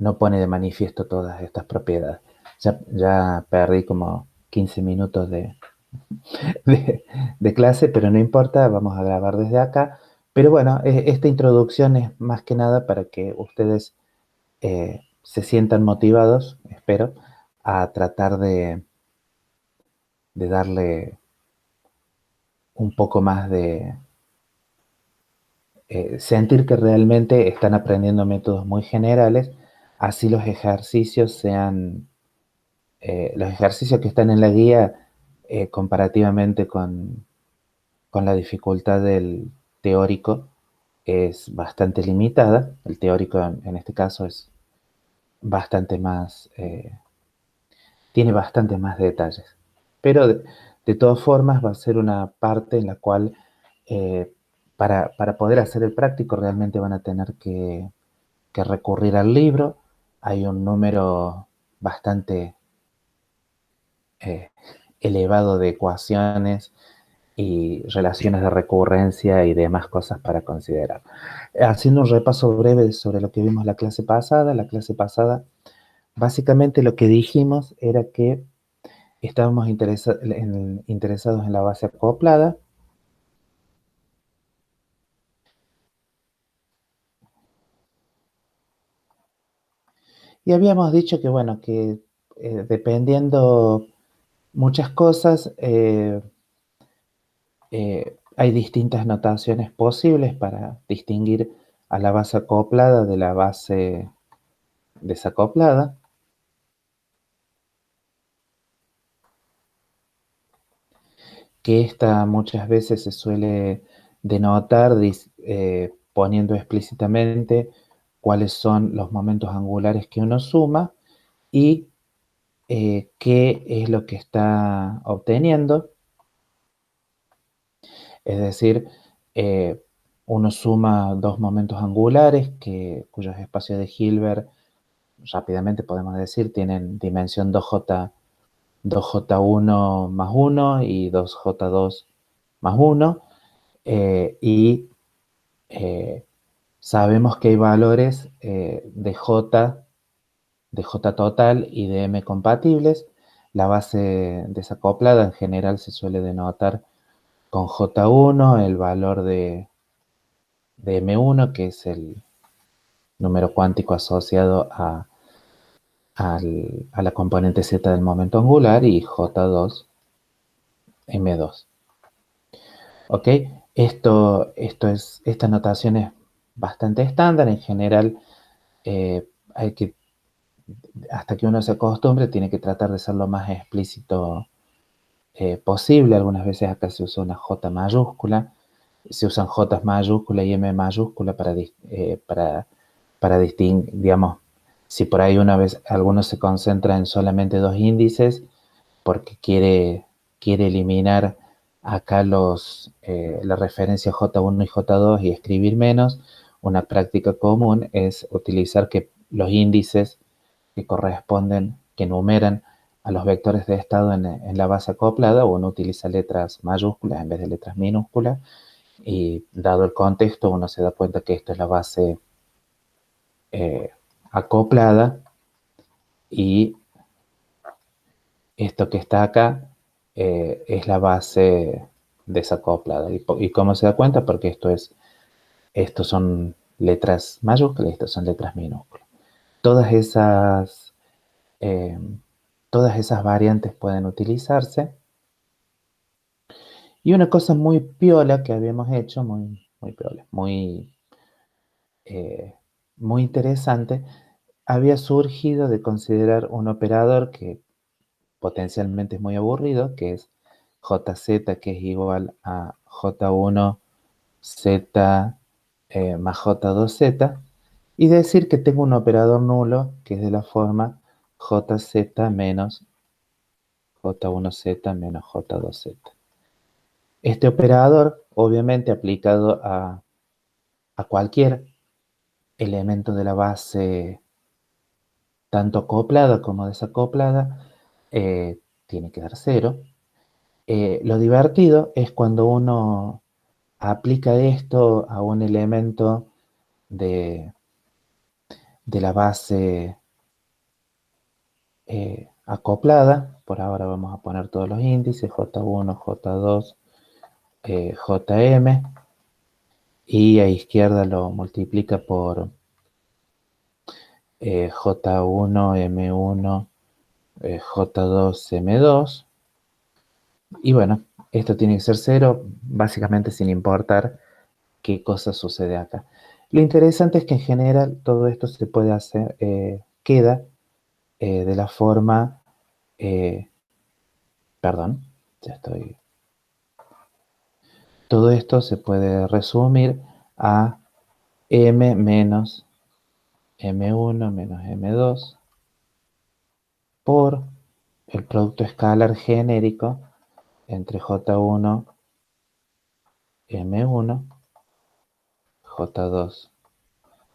no pone de manifiesto todas estas propiedades. Ya perdí como 15 minutos de, de clase, pero no importa, vamos a grabar desde acá. Pero bueno, esta introducción es más que nada para que ustedes se sientan motivados, espero, a tratar de darle un poco más de sentir que realmente están aprendiendo métodos muy generales, así los ejercicios sean, los ejercicios que están en la guía comparativamente con la dificultad del teórico es bastante limitada. El teórico en este caso es bastante más, tiene bastante más detalles. Pero de todas formas va a ser una parte en la cual para poder hacer el práctico realmente van a tener que recurrir al libro. Hay un número bastante eh, elevado de ecuaciones y relaciones de recurrencia y demás cosas para considerar. Haciendo un repaso breve sobre lo que vimos la clase pasada, básicamente lo que dijimos era que estábamos interesados en la base acoplada y habíamos dicho que, bueno, que dependiendo muchas cosas, hay distintas notaciones posibles para distinguir a la base acoplada de la base desacoplada, que esta muchas veces se suele denotar poniendo explícitamente cuáles son los momentos angulares que uno suma y qué es lo que está obteniendo. Es decir, eh, uno suma dos momentos angulares cuyos espacios de Hilbert rápidamente podemos decir tienen dimensión 2J1 más 1 y 2J2 más 1. Y sabemos que hay valores de J total y de M compatibles. La base desacoplada en general se suele denotar con J1, el valor de M1, que es el número cuántico asociado a la componente Z del momento angular, y J2, M2. ¿Ok? Esta notación es bastante estándar. En general, hay que, hasta que uno se acostumbre, tiene que tratar de ser lo más explícito posible. Algunas veces acá se usa una J mayúscula, se usan J mayúscula y M mayúscula para distinguir, digamos, si por ahí una vez alguno se concentra en solamente dos índices porque quiere eliminar acá la referencia J1 y J2 y escribir menos, una práctica común es utilizar que los índices que corresponden, que numeran a los vectores de estado en la base acoplada, uno utiliza letras mayúsculas en vez de letras minúsculas, y dado el contexto uno se da cuenta que esto es la base eh, acoplada, y esto que está acá es la base desacoplada. ¿Y cómo se da cuenta? Porque estos son letras mayúsculas y estos son letras minúsculas. Todas esas, eh, todas esas variantes pueden utilizarse. Y una cosa muy piola que habíamos hecho, muy piola, eh, muy interesante, había surgido de considerar un operador que potencialmente es muy aburrido, que es JZ, que es igual a J1Z más J2Z, y decir que tengo un operador nulo que es de la forma JZ menos J1Z menos J2Z. Este operador, obviamente aplicado a cualquier elemento de la base, tanto acoplada como desacoplada, tiene que dar cero. Lo divertido es cuando uno aplica esto a un elemento de, de la base acoplada. Por ahora vamos a poner todos los índices, J1, J2, JM, y a izquierda lo multiplica por J1, M1, J2, M2, y bueno, esto tiene que ser cero, básicamente sin importar qué cosa sucede acá. Lo interesante es que en general todo esto se puede hacer, queda de la forma, eh, perdón, ya estoy, todo esto se puede resumir a M menos M1 menos M2 por el producto escalar genérico entre J1, M1, J2,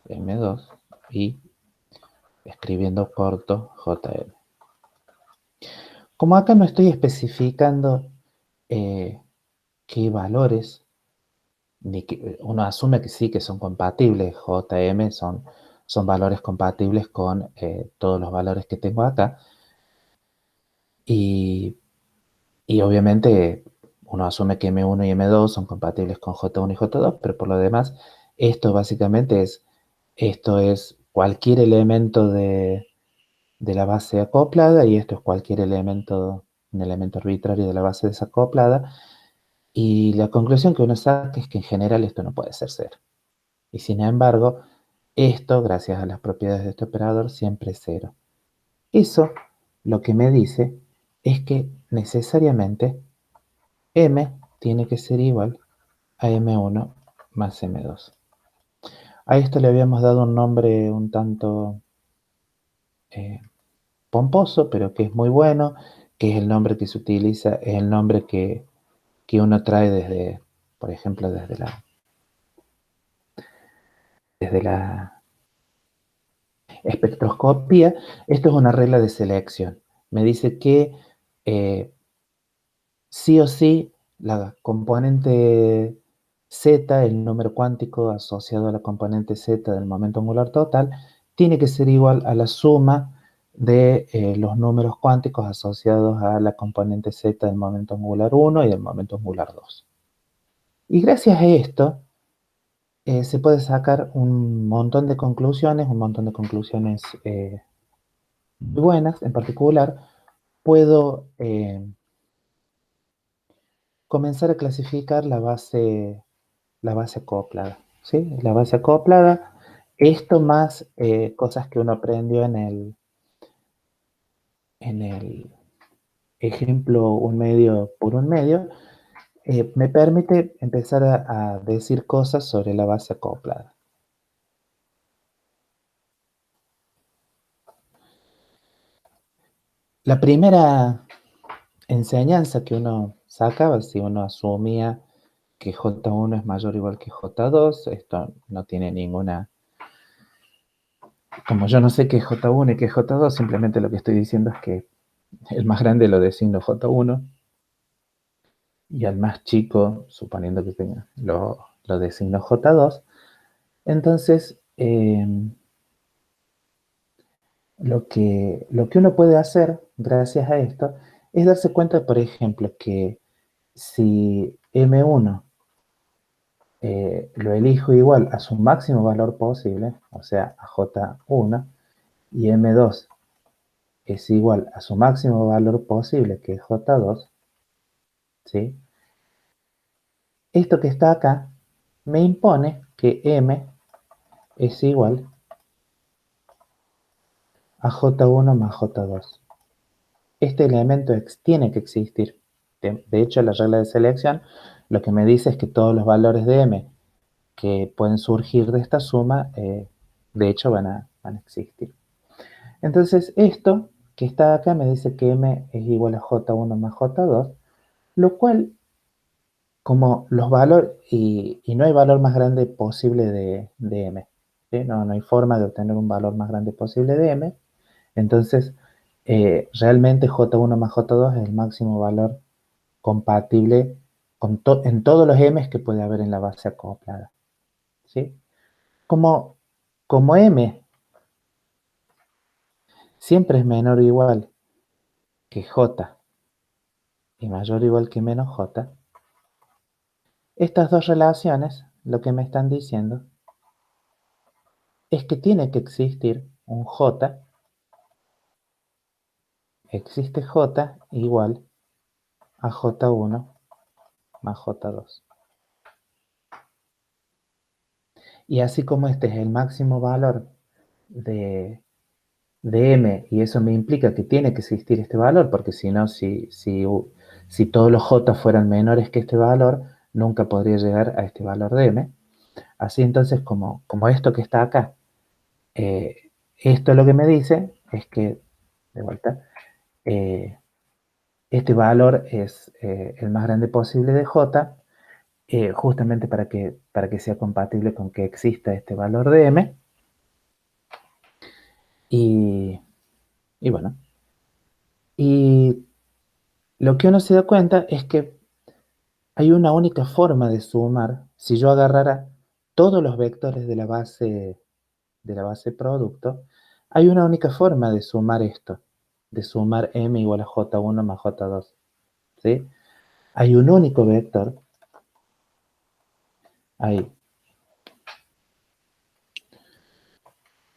M2 y escribiendo corto JM. Como acá no estoy especificando eh, qué valores, ni que, uno asume que sí, que son compatibles, JM son valores compatibles con todos los valores que tengo acá, y, y obviamente uno asume que M1 y M2 son compatibles con J1 y J2, pero por lo demás, esto básicamente esto es cualquier elemento de la base acoplada, y esto es cualquier elemento, un elemento arbitrario de la base desacoplada, y la conclusión que uno saca es que en general esto no puede ser cero. Y sin embargo, esto, gracias a las propiedades de este operador, siempre es cero. Eso lo que me dice es que necesariamente M tiene que ser igual a M1 más M2. A esto le habíamos dado un nombre un tanto eh, pomposo, pero que es muy bueno, que es el nombre que se utiliza, es el nombre que uno trae desde, por ejemplo, desde la espectroscopía. Esto es una regla de selección. Me dice que eh, sí o sí la componente Z, el número cuántico asociado a la componente Z del momento angular total, tiene que ser igual a la suma de los números cuánticos asociados a la componente Z del momento angular 1 y del momento angular 2. Y gracias a esto se puede sacar un montón de conclusiones, muy buenas. En particular, puedo comenzar a clasificar la base acoplada, ¿sí? La base acoplada, esto más cosas que uno aprendió en el ejemplo un medio por un medio, me permite empezar a decir cosas sobre la base acoplada. La primera enseñanza que uno sacaba, si uno asumía que J1 es mayor o igual que J2, esto no tiene ninguna... Como yo no sé qué es J1 y qué es J2, simplemente lo que estoy diciendo es que el más grande lo designo J1 y al más chico, suponiendo que tenga, lo designo J2. Entonces, lo que uno puede hacer gracias a esto es darse cuenta, por ejemplo, que si M1 lo elijo igual a su máximo valor posible, o sea, a J1, y M2 es igual a su máximo valor posible, que es J2, ¿sí? Esto que está acá me impone que M es igual a J1 más J2. Este elemento tiene que existir. De hecho, la regla de selección lo que me dice es que todos los valores de M que pueden surgir de esta suma, de hecho van a existir. Entonces, esto que está acá me dice que M es igual a J1 más J2, lo cual, como los valores, y no hay valor más grande posible de M, ¿sí? No hay forma de obtener un valor más grande posible de M, entonces realmente J1 más J2 es el máximo valor compatible en todos los M's que puede haber en la base acoplada, ¿sí? Como, como M, siempre es menor o igual que J y mayor o igual que menos J, estas dos relaciones lo que me están diciendo es que tiene que existir un J, existe J igual a J1 más J2. Y así como este es el máximo valor de, de M, y eso me implica que tiene que existir este valor, porque si no, si todos los J fueran menores que este valor, nunca podría llegar a este valor de M. Así entonces, como esto que está acá, esto lo que me dice es que, de vuelta, eh, este valor es el más grande posible de J, justamente para que sea compatible con que exista este valor de M. Y, y bueno, y lo que uno se da cuenta es que hay una única forma de sumar. Si yo agarrara todos los vectores de la base producto, hay una única forma de sumar esto, de sumar m igual a j1 más j2, ¿sí? Hay un único vector, hay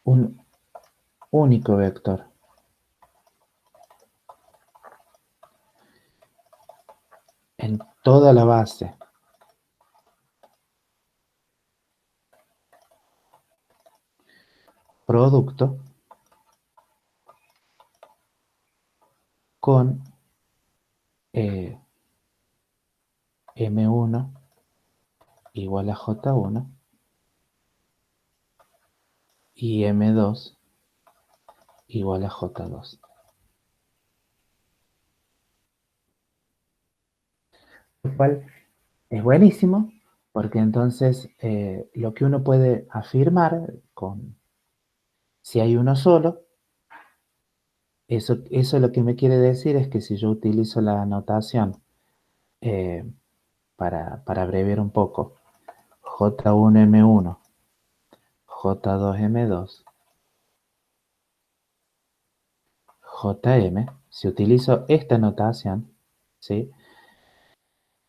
un único vector en toda la base producto con eh, m1 igual a j1 y m2 igual a j2. Lo cual es buenísimo porque entonces lo que uno puede afirmar si hay uno solo, eso lo que me quiere decir es que si yo utilizo la notación eh, para abreviar un poco, J1M1, J2M2, JM, si utilizo esta notación, ¿sí?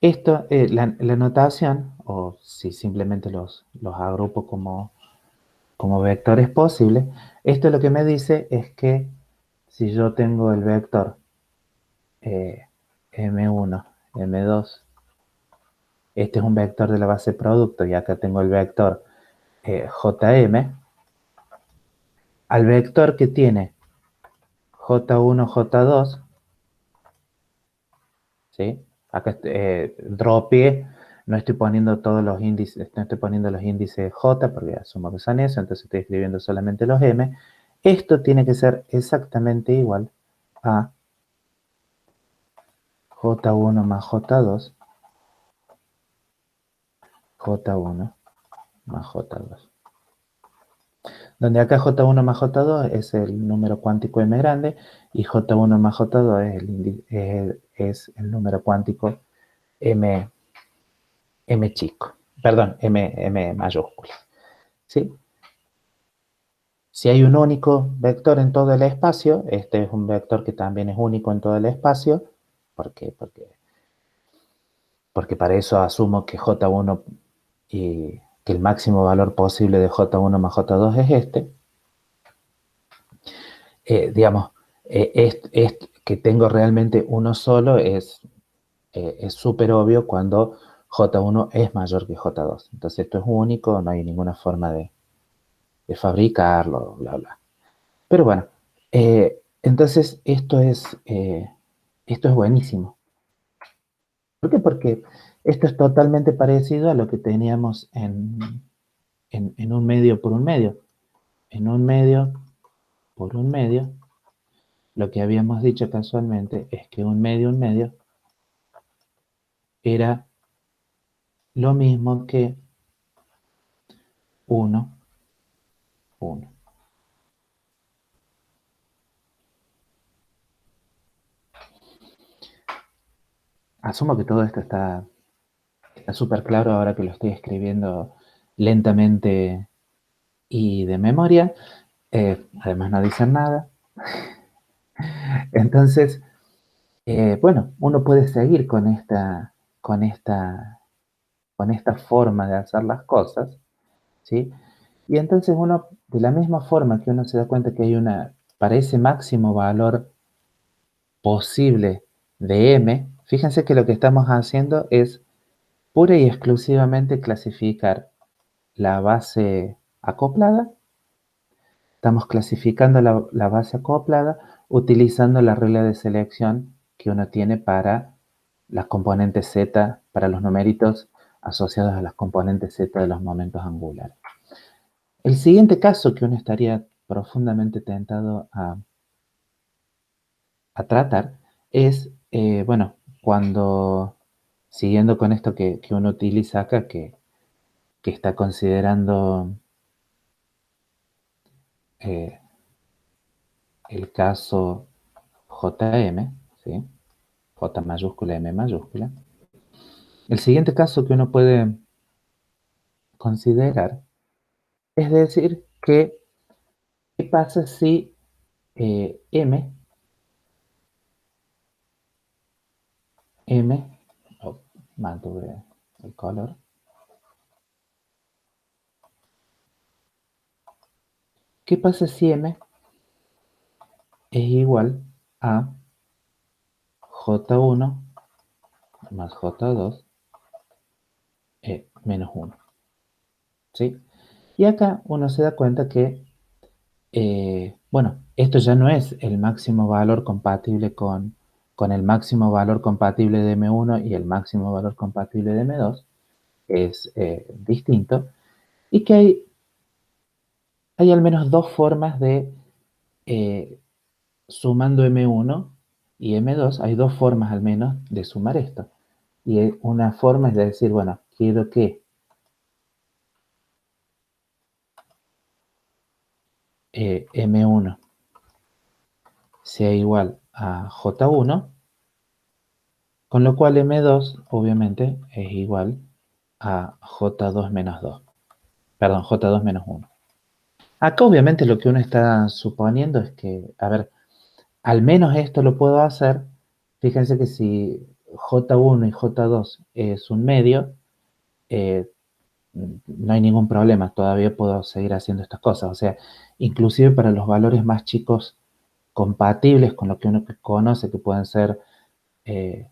Esto, la notación, o si simplemente los agrupo como vectores posibles, esto lo que me dice es que si yo tengo el vector M1, M2, este es un vector de la base producto y acá tengo el vector JM, al vector que tiene J1, J2, ¿sí? Acá dropeé, no estoy poniendo todos los índices, no estoy poniendo los índices J porque asumo que son eso, entonces estoy escribiendo solamente los M. Esto tiene que ser exactamente igual a J1 más J2, J1 más J2. Donde acá J1 más J2 es el número cuántico M grande y J1 más J2 es el número cuántico M, M chico. Perdón, M mayúscula. ¿Sí? Si hay un único vector en todo el espacio, este es un vector que también es único en todo el espacio, ¿por qué? Porque para eso asumo que J1 y que el máximo valor posible de J1 más J2 es este. Digamos, que tengo realmente uno solo es súper obvio cuando J1 es mayor que J2. Entonces esto es único, no hay ninguna forma de fabricarlo, bla, bla. Pero bueno, entonces esto es buenísimo. ¿Por qué? Porque esto es totalmente parecido a lo que teníamos en un medio por un medio. En un medio por un medio, lo que habíamos dicho casualmente es que un medio era lo mismo que uno, uno. Asumo que todo esto está súper claro ahora que lo estoy escribiendo lentamente y de memoria. Además no dicen nada. Entonces, bueno, uno puede seguir con esta, con esta forma de hacer las cosas, ¿sí? Y entonces uno, de la misma forma que uno se da cuenta que hay una, para ese máximo valor posible de m, fíjense que lo que estamos haciendo es pura y exclusivamente clasificar la base acoplada. Estamos clasificando la base acoplada utilizando la regla de selección que uno tiene para las componentes z, para los numeritos asociados a las componentes z de los momentos angulares. El siguiente caso que uno estaría profundamente tentado a tratar es, bueno, cuando, siguiendo con esto que uno utiliza acá, que está considerando eh, el caso JM, ¿sí? J mayúscula, M mayúscula. El siguiente caso que uno puede considerar es decir que, ¿qué pasa si M, oh, mantuve el color, ¿qué pasa si M es igual a J1 más J2 menos 1? ¿Sí? Y acá uno se da cuenta que, bueno, esto ya no es el máximo valor compatible con el máximo valor compatible de M1 y el máximo valor compatible de M2, es distinto, y que hay al menos dos formas de, eh, sumando M1 y M2, hay dos formas al menos de sumar esto. Y una forma es de decir, bueno, quiero que M1 sea igual a J1, con lo cual M2 obviamente es igual a J2 menos 2. Perdón, J2 menos 1. Acá obviamente lo que uno está suponiendo es que, a ver, al menos esto lo puedo hacer. Fíjense que si J1 y J2 es un medio, eh, no hay ningún problema, todavía puedo seguir haciendo estas cosas. O sea, inclusive para los valores más chicos compatibles con lo que uno conoce, que pueden ser eh,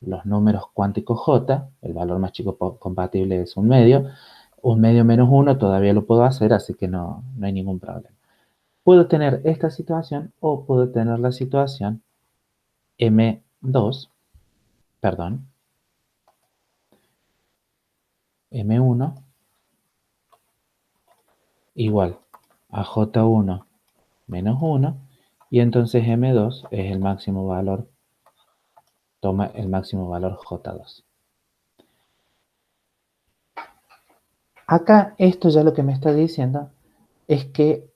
los números cuánticos J, el valor más chico compatible es un medio menos 1 todavía lo puedo hacer, así que no hay ningún problema. Puedo tener esta situación o puedo tener la situación M2, perdón, M1 igual a J1 menos 1, y entonces M2 es el máximo valor, toma el máximo valor J2. Acá esto ya lo que me está diciendo es que,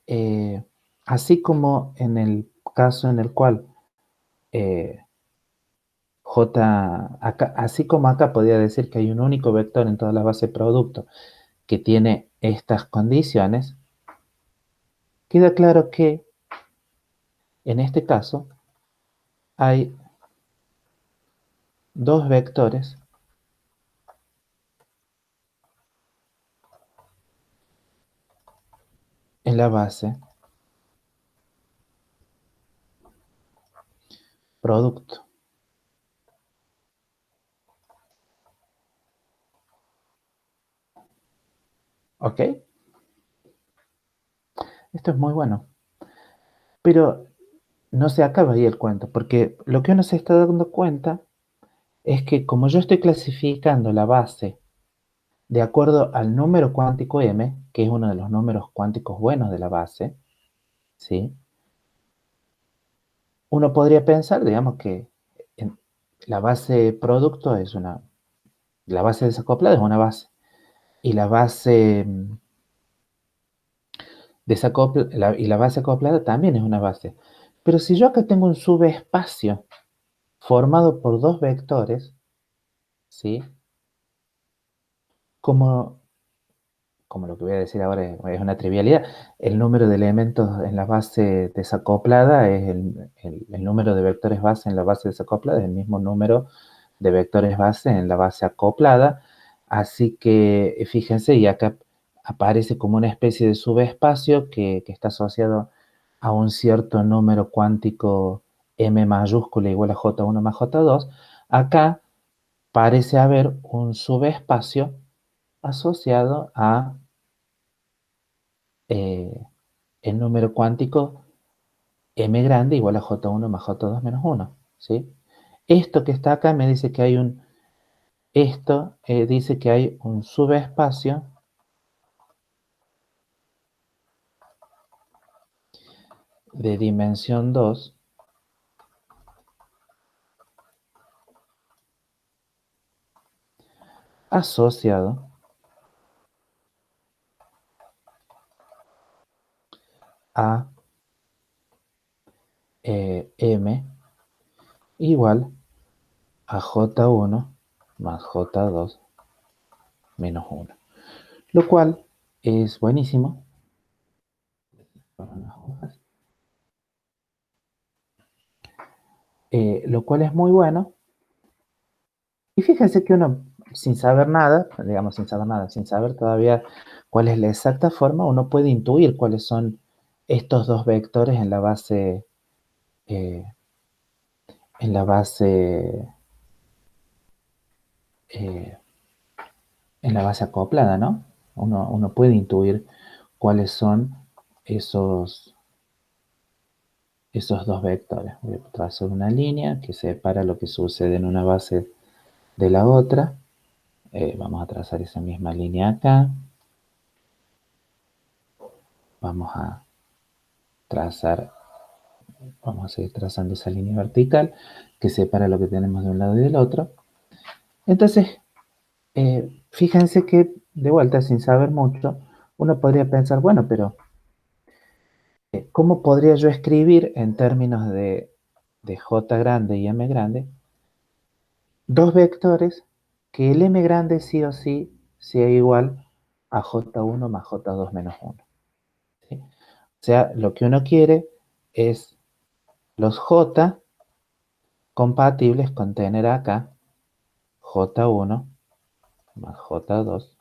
así como en el caso en el cual eh, así como acá podría decir que hay un único vector en toda la base de producto que tiene estas condiciones, queda claro que en este caso hay dos vectores en la base producto. ¿Ok? Esto es muy bueno. Pero no se acaba ahí el cuento, porque lo que uno se está dando cuenta es que como yo estoy clasificando la base de acuerdo al número cuántico m, que es uno de los números cuánticos buenos de la base, ¿sí? Uno podría pensar, digamos, que la base producto es la base desacoplada es una base, y la base y la base acoplada también es una base. Pero si yo acá tengo un subespacio formado por dos vectores, ¿sí? Como, como lo que voy a decir ahora es una trivialidad, el número de elementos en la base desacoplada es el número de vectores base en la base desacoplada, es el mismo número de vectores base en la base acoplada. Así que fíjense, y acá aparece como una especie de subespacio que está asociado a un cierto número cuántico m mayúscula igual a j1 más j2. Acá parece haber un subespacio asociado a eh, el número cuántico m grande igual a j1 más j2 menos 1, ¿sí? Esto que está acá me dice que hay dice que hay un subespacio de dimensión 2 asociado a m igual a j1 más j2 menos 1, lo cual es buenísimo. Lo cual es muy bueno. Y fíjense que uno, sin saber nada, digamos sin saber nada, sin saber todavía cuál es la exacta forma, uno puede intuir cuáles son estos dos vectores eh, en la base, eh, en la base acoplada, ¿no? Uno puede intuir cuáles son esos, esos dos vectores. Voy a trazar una línea que separa lo que sucede en una base de la otra. Vamos a trazar esa misma línea acá. Vamos a trazar, vamos a seguir trazando esa línea vertical que separa lo que tenemos de un lado y del otro. Entonces, fíjense que, de vuelta, sin saber mucho, uno podría pensar, bueno, pero ¿cómo podría yo escribir en términos de J grande y M grande dos vectores que el M grande sí o sí sea igual a J1 más J2 menos 1? ¿Sí? O sea, lo que uno quiere es los J compatibles con tener acá J1 más J2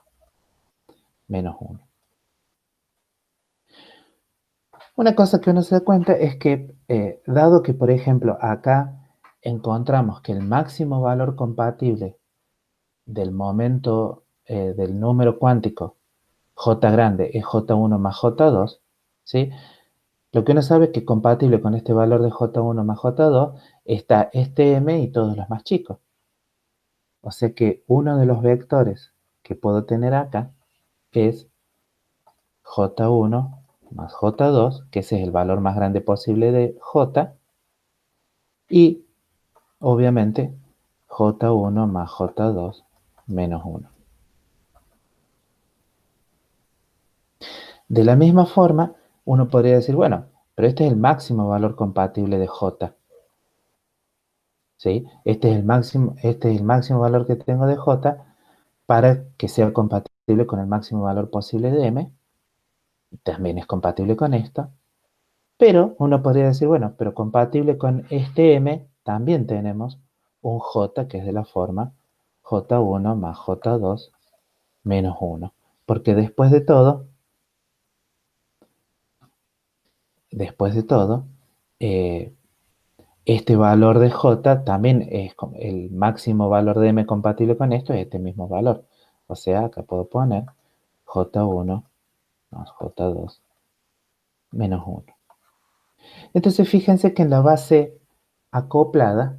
menos 1. Una cosa que uno se da cuenta es que, dado que, por ejemplo, acá encontramos que el máximo valor compatible del momento del número cuántico J grande es J1 más J2, ¿sí? Lo que uno sabe es que compatible con este valor de J1 más J2 está este M y todos los más chicos. O sea que uno de los vectores que puedo tener acá es J1 más J2, que ese es el valor más grande posible de J, y obviamente J1 más J2 menos 1. De la misma forma, uno podría decir, bueno, pero este es el máximo valor compatible de J, ¿sí? Este es el máximo valor que tengo de J para que sea compatible con el máximo valor posible de M. También es compatible con esto. Pero uno podría decir, bueno, pero compatible con este M, también tenemos un J que es de la forma J1 más J2 menos 1. Porque después de todo, eh, este valor de J también es el máximo valor de M compatible con esto, es este mismo valor. O sea, acá puedo poner J1 más J2 menos 1. Entonces fíjense que en la base acoplada,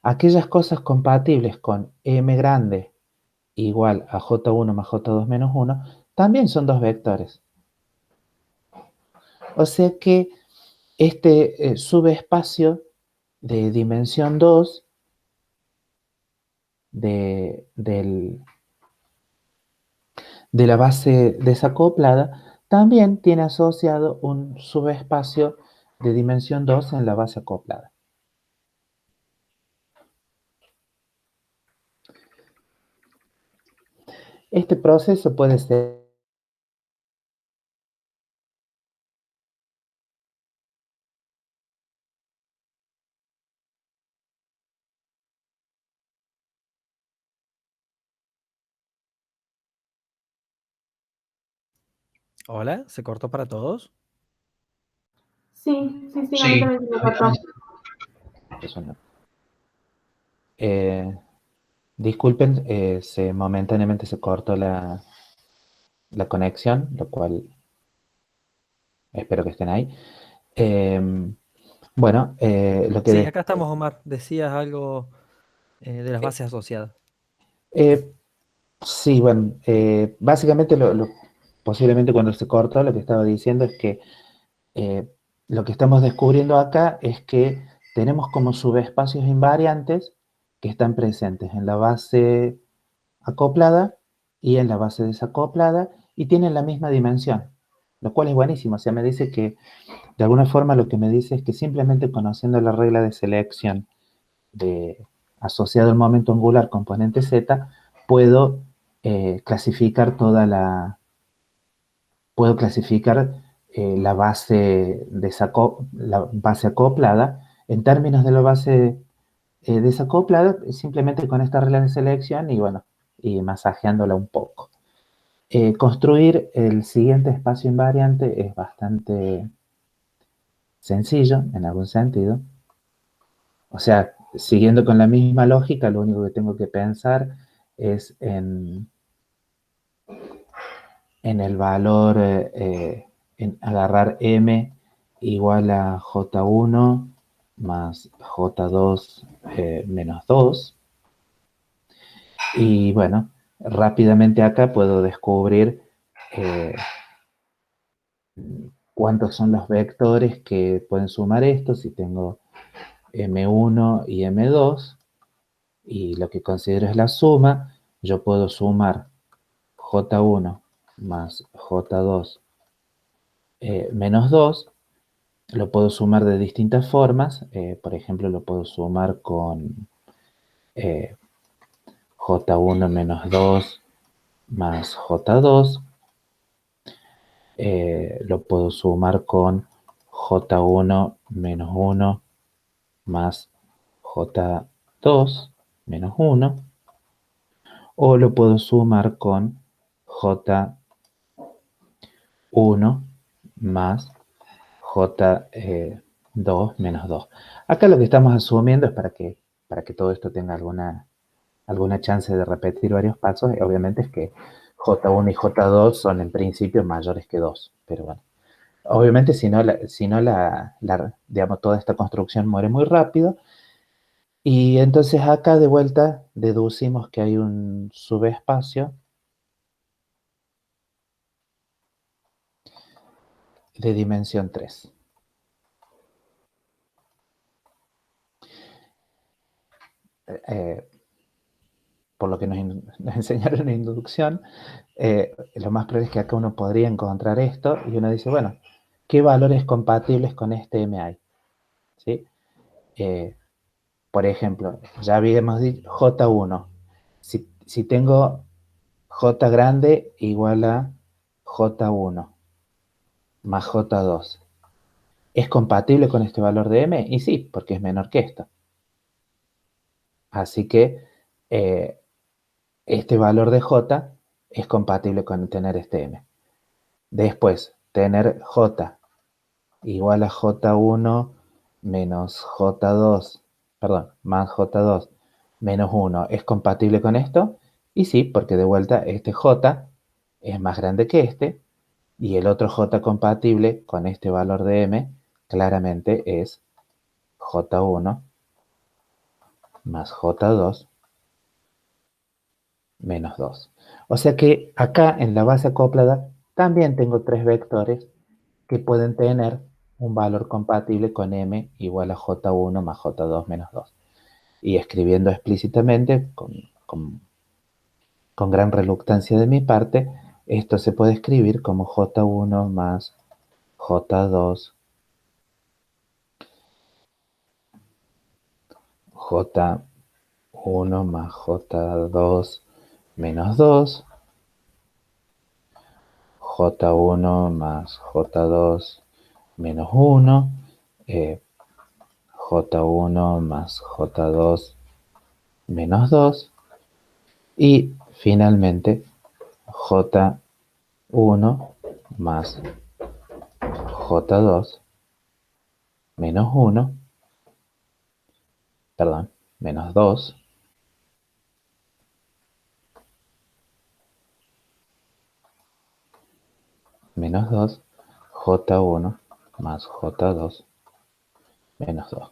aquellas cosas compatibles con M grande igual a J1 más J2 menos 1 también son dos vectores. O sea que este subespacio de dimensión 2 de, de la base desacoplada también tiene asociado un subespacio de dimensión 2 en la base acoplada. Este proceso puede ser. Hola, ¿se cortó para todos? Sí, sí, sí, a mí Sí, también se me cortó. Eh, disculpen, momentáneamente se cortó la conexión, lo cual espero que estén ahí. Eh, bueno, lo que Sí, acá estamos, Omar. Decías algo de las bases asociadas. eh, sí, bueno, básicamente posiblemente cuando se cortó lo que estaba diciendo es que eh, lo que estamos descubriendo acá es que tenemos como subespacios invariantes que están presentes en la base acoplada y en la base desacoplada y tienen la misma dimensión, lo cual es buenísimo. O sea, me dice que de alguna forma lo que me dice es que simplemente conociendo la regla de selección de asociado al momento angular componente z, puedo clasificar puedo clasificar la base acoplada en términos de la base desacoplada simplemente con esta regla de selección y bueno, y masajeándola un poco. Construir el siguiente espacio invariante es bastante sencillo en algún sentido. O sea, siguiendo con la misma lógica, lo único que tengo que pensar es en el valor, en agarrar m igual a j1 más j2 menos 2. Y bueno, rápidamente acá puedo descubrir eh, cuántos son los vectores que pueden sumar esto, si tengo m1 y m2, y lo que considero es la suma, yo puedo sumar j1 más j2 menos 2, lo puedo sumar de distintas formas, por ejemplo, lo puedo sumar con eh, j1 menos 2 más j2, lo puedo sumar con j1 menos 1 más j2 menos 1, o lo puedo sumar con j1 más j2 menos 2. Acá lo que estamos asumiendo es para que todo esto tenga alguna chance de repetir varios pasos, obviamente es que j1 y j2 son en principio mayores que 2, pero bueno. Obviamente, si no, digamos, toda esta construcción muere muy rápido. Y entonces acá de vuelta deducimos que hay un subespacio de dimensión 3. Eh, por lo que nos enseñaron en inducción, lo más probable es que acá uno podría encontrar esto y uno dice, bueno, ¿qué valores compatibles con este M hay? ¿Sí? Eh, por ejemplo, ya habíamos dicho J1. Si tengo J grande igual a J1 más J2, ¿es compatible con este valor de M? Y sí, porque es menor que esto. Así que eh, este valor de J es compatible con tener este M. Después, tener J igual a J1 menos J2, perdón, más J2 menos 1, ¿es compatible con esto? Y sí, porque de vuelta este J es más grande que este, y el otro J compatible con este valor de M claramente es J1 más J2 menos 2. O sea que acá en la base acoplada también tengo tres vectores que pueden tener un valor compatible con m igual a j1 más j2 menos 2. Y escribiendo explícitamente, con gran reluctancia de mi parte, esto se puede escribir como j1 más j2, j1 más j2 menos 2, J1 más J2 menos 1, J1 más J2 menos 2 y finalmente J1 más J2 menos 1, perdón, menos 2 menos 2, J1 más J2 menos 2.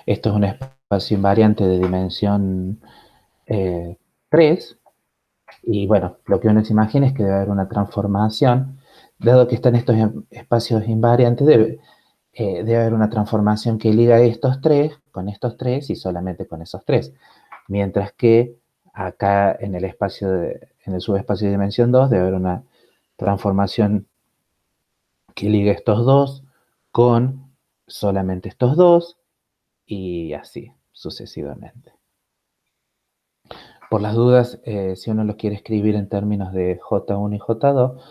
Esto es un espacio invariante de dimensión 3 y bueno, lo que uno se imagina es que debe haber una transformación, dado que están estos espacios invariantes, debe haber una transformación que liga estos tres y solamente con esos tres. Mientras que acá en el en el subespacio de dimensión 2 debe haber una transformación que liga estos dos con solamente estos dos y así sucesivamente. Por las dudas, si uno lo quiere escribir en términos de J1 y J2,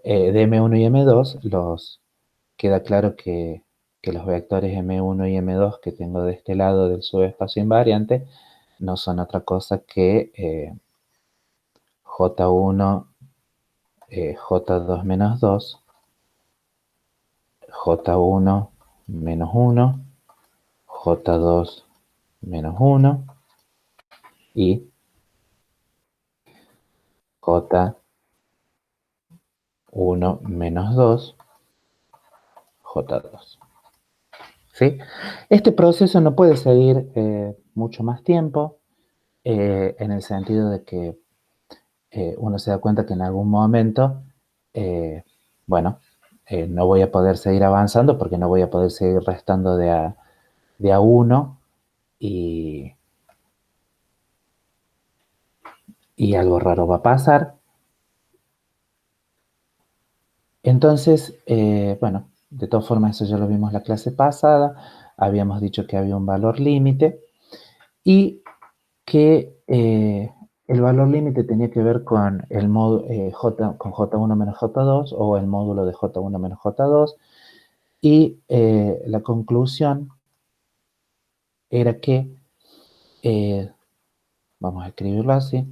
de M1 y M2, queda claro que los vectores M1 y M2 que tengo de este lado del subespacio invariante no son otra cosa que J1, J2 menos 2, J1 menos 1, J2 menos 1 y J1 menos 2, J2. ¿Sí? Este proceso no puede seguir mucho más tiempo, en el sentido de que uno se da cuenta que en algún momento, eh, bueno, no voy a poder seguir avanzando porque no voy a poder seguir restando de a 1 y, y algo raro va a pasar. Entonces, bueno, de todas formas eso ya lo vimos la clase pasada, habíamos dicho que había un valor límite y que el valor límite tenía que ver con el módulo con J1 menos J2 o el módulo de J1 menos J2 y la conclusión era que, eh, vamos a escribirlo así,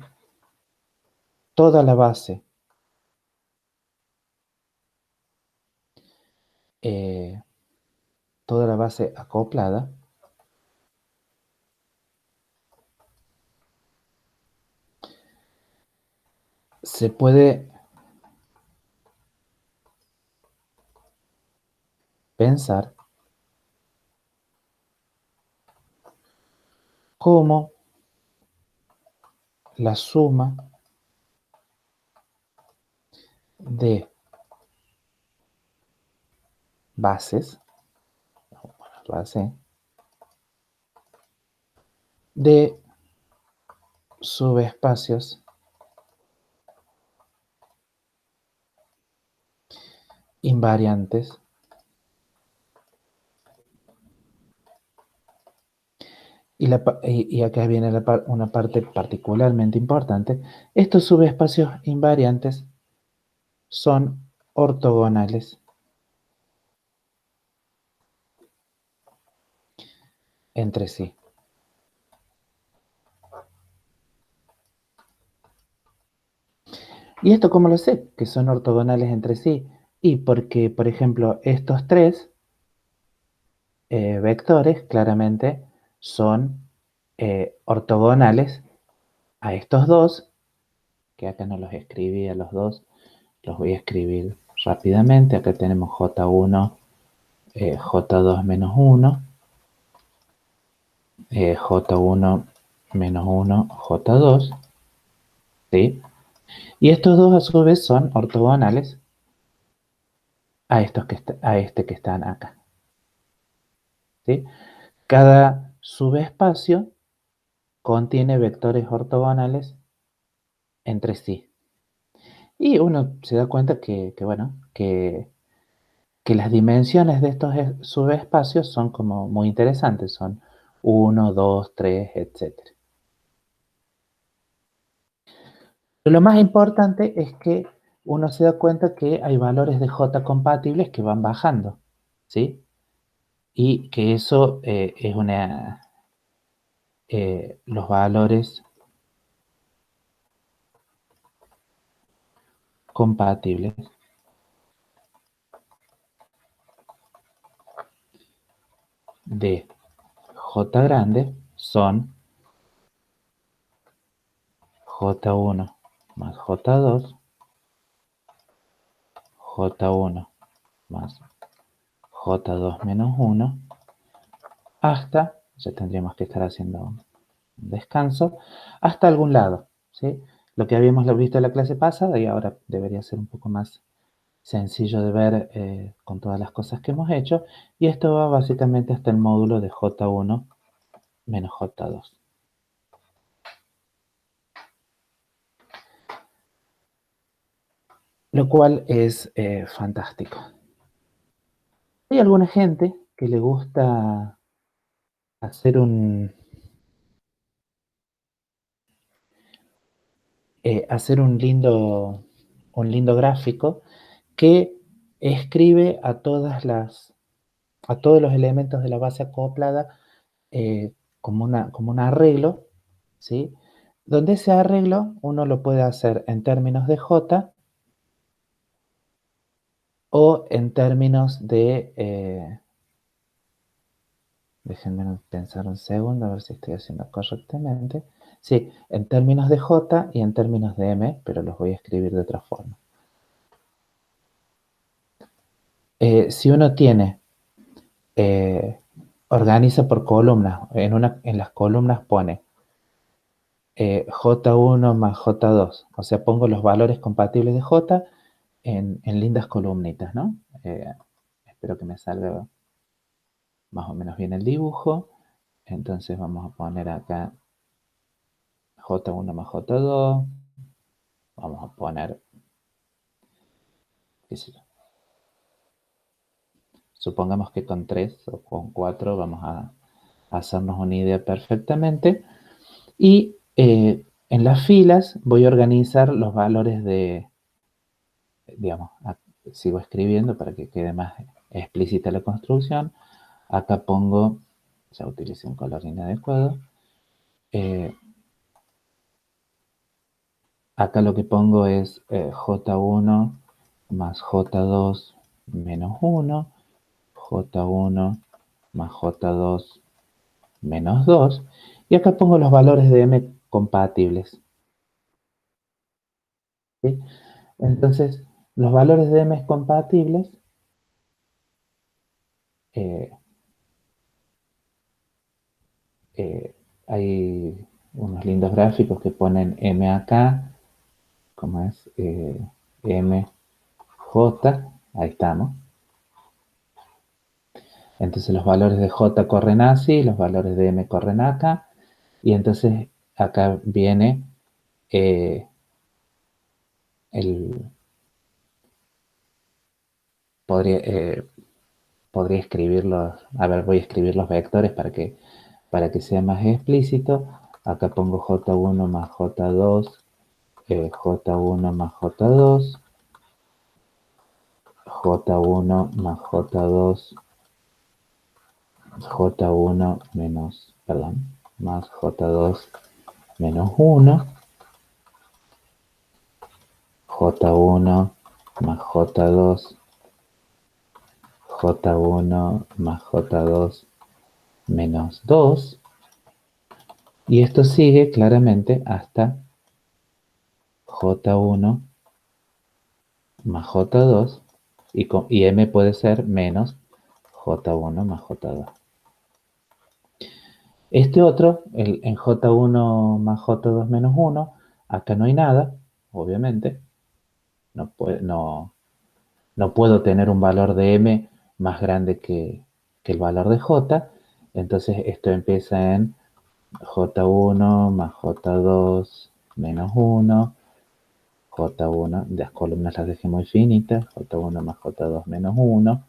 toda la base eh, toda la base acoplada se puede pensar como la suma de bases, vamos a ponerlo así, de subespacios invariantes. Y acá viene una parte particularmente importante. Estos subespacios invariantes son ortogonales entre sí. ¿Y esto cómo lo sé? Que son ortogonales entre sí. Y porque, por ejemplo, estos tres vectores claramente son ortogonales a estos dos, que acá no los escribí a los dos, los voy a escribir rápidamente. Acá tenemos J1, J2 menos 1, J1 menos 1, J2, ¿sí? Y estos dos a su vez son ortogonales a, a este que están acá, ¿sí? Cada subespacio contiene vectores ortogonales entre sí. Y uno se da cuenta bueno, que las dimensiones de estos subespacios son como muy interesantes, son 1, 2, 3, etc. Lo más importante es que uno se da cuenta que hay valores de J compatibles que van bajando, ¿sí? Y que eso es los valores compatibles de J grande son J1 más J2, J1 más J2 menos 1, hasta, ya tendríamos que estar haciendo un descanso, hasta algún lado, ¿sí? Lo que habíamos visto en la clase pasada y ahora debería ser un poco más sencillo de ver con todas las cosas que hemos hecho, y esto va básicamente hasta el módulo de J1 menos J2. Lo cual es fantástico. Hay alguna gente que le gusta hacer un lindo gráfico que escribe a todos los elementos de la base acoplada como un arreglo, ¿sí? Donde ese arreglo uno lo puede hacer en términos de J o en términos de, déjenme pensar un segundo a ver si estoy haciendo correctamente. Sí, en términos de J y en términos de M, pero los voy a escribir de otra forma. Si uno tiene, organiza por columnas, en las columnas pone J1 más J2, o sea, pongo los valores compatibles de J en lindas columnitas, ¿no? Espero que me salga más o menos bien el dibujo. Entonces vamos a poner acá J1 más J2, vamos a poner, qué sé yo, supongamos que con 3 o con 4 vamos a hacernos una idea perfectamente. Y en las filas voy a organizar los valores de, digamos, sigo escribiendo para que quede más explícita la construcción. Acá pongo, ya utilicé un color inadecuado. Acá lo que pongo es J1 más J2 menos 1, J1 más J2 menos 2, y acá pongo los valores de M compatibles, ¿sí? Entonces, los valores de M compatibles, eh, hay unos lindos gráficos que ponen M acá, como es M, J, ahí estamos. Entonces los valores de J corren así, los valores de M corren acá, y entonces acá viene eh, el, podría, podría escribirlos, a ver, voy a escribir los vectores para que sea más explícito. Acá pongo J1 más J2, J1 más J2, J1 más J2, J1 menos, perdón, más J2 menos 1, J1 más J2, J1 más J2 menos 2, y esto sigue claramente hasta J1 más J2, y M puede ser menos J1 más J2. Este otro, en J1 más J2 menos 1, acá no hay nada, obviamente. No puedo tener un valor de M más grande que el valor de J. Entonces esto empieza en J1 más J2 menos 1, J1, las columnas las dejé muy finitas, J1 más J2 menos 1,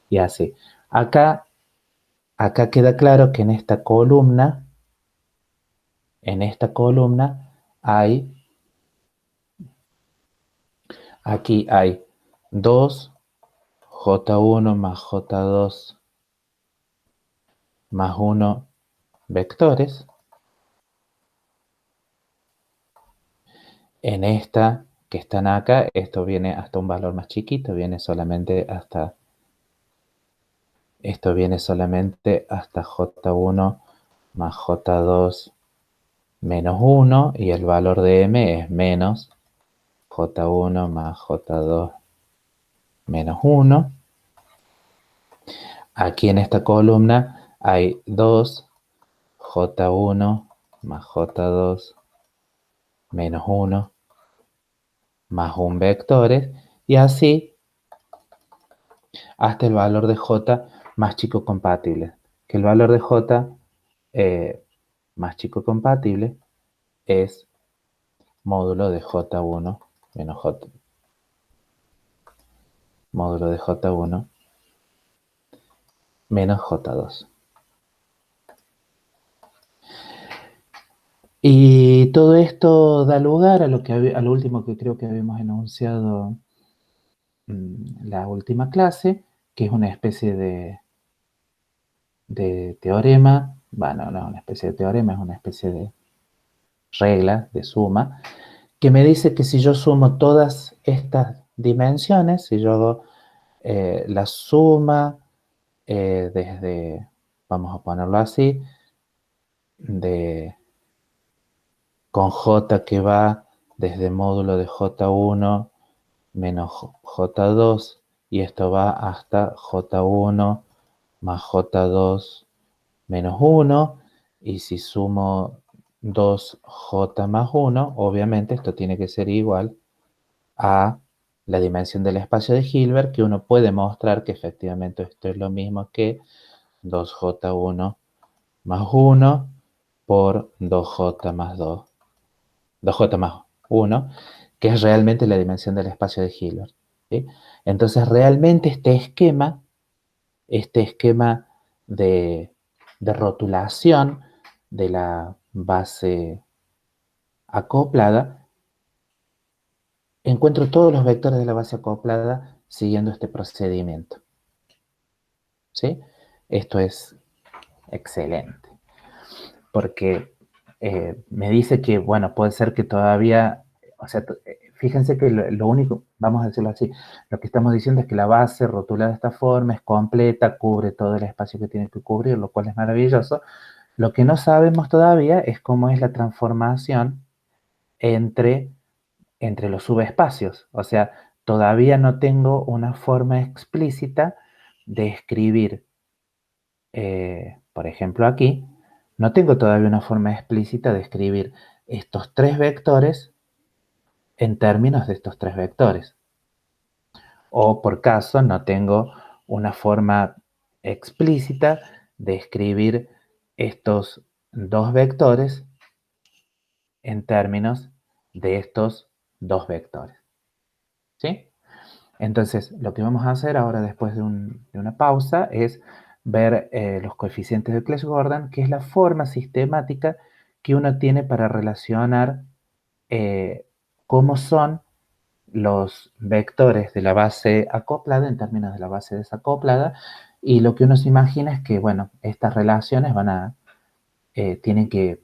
y así. Acá queda claro que en esta columna hay Aquí hay 2 J1 más J2 más 1 vectores. En esta que están acá, esto viene hasta un valor más chiquito, esto viene solamente hasta J1 más J2 menos 1 y el valor de M es menos J1 más J2 menos 1. Aquí en esta columna hay 2 J1 más J2 menos 1 más un vectores y así hasta el valor de J más chico compatible. Que el valor de J más chico compatible es módulo de J1 menos J, módulo de J1 menos J2. Y todo esto da lugar a a lo último que creo que habíamos enunciado la última clase, que es una especie de teorema, bueno, no es una especie de teorema, es una especie de regla de suma, que me dice que si yo sumo todas estas dimensiones, si yo hago la suma desde, vamos a ponerlo así, con j que va desde módulo de j1 menos j2 y esto va hasta j1 más j2 menos 1 y si sumo 2j más 1, obviamente esto tiene que ser igual a la dimensión del espacio de Hilbert, que uno puede mostrar que efectivamente esto es lo mismo que 2j1 más 1 por 2j más 2, 2j más 1, que es realmente la dimensión del espacio de Hilbert. ¿Sí? Entonces, realmente este esquema de rotulación de la base acoplada, encuentro todos los vectores de la base acoplada siguiendo este procedimiento. ¿Sí? Esto es excelente, porque me dice que, bueno, puede ser que todavía, o sea, fíjense que lo único, vamos a decirlo así, lo que estamos diciendo es que la base rotulada de esta forma es completa, cubre todo el espacio que tiene que cubrir, lo cual es maravilloso. Lo que no sabemos todavía es cómo es la transformación entre, entre los subespacios. O sea, todavía no tengo una forma explícita de escribir, por ejemplo aquí, no tengo todavía una forma explícita de escribir estos tres vectores en términos de estos tres vectores. O por caso no tengo una forma explícita de escribir estos dos vectores en términos de estos dos vectores. ¿Sí? Entonces, lo que vamos a hacer ahora después de una pausa es ver los coeficientes de Clebsch-Gordan, que es la forma sistemática que uno tiene para relacionar cómo son los vectores de la base acoplada en términos de la base desacoplada, y lo que uno se imagina es que, bueno, estas relaciones tienen que,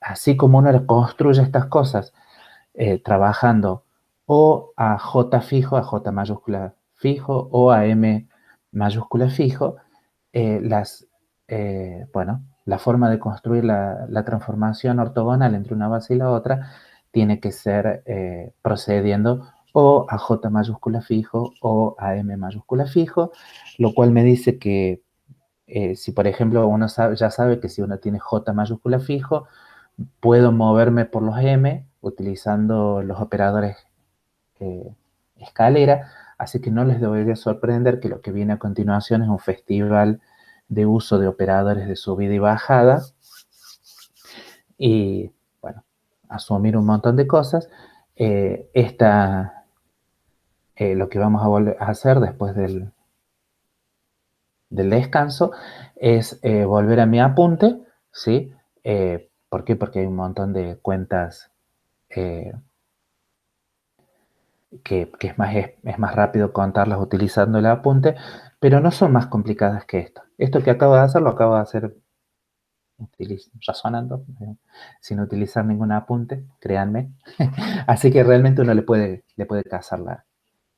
así como uno construye estas cosas trabajando o a J fijo, a J mayúscula fijo o a M mayúscula fijo, bueno, la forma de construir la transformación ortogonal entre una base y la otra tiene que ser procediendo o a J mayúscula fijo o a M mayúscula fijo, lo cual me dice que si por ejemplo uno ya sabe que si uno tiene J mayúscula fijo, puedo moverme por los M utilizando los operadores escalera, así que no les debería sorprender que lo que viene a continuación es un festival de uso de operadores de subida y bajada y, bueno, asumir un montón de cosas. Lo que vamos a volver a hacer después del descanso es volver a mi apunte, ¿sí? ¿Por qué? Porque hay un montón de cuentas que es más rápido contarlas utilizando el apunte, pero no son más complicadas que esto. Esto que acabo de hacer, lo acabo de hacer razonando, sin utilizar ningún apunte, créanme. Así que realmente uno le puede cazar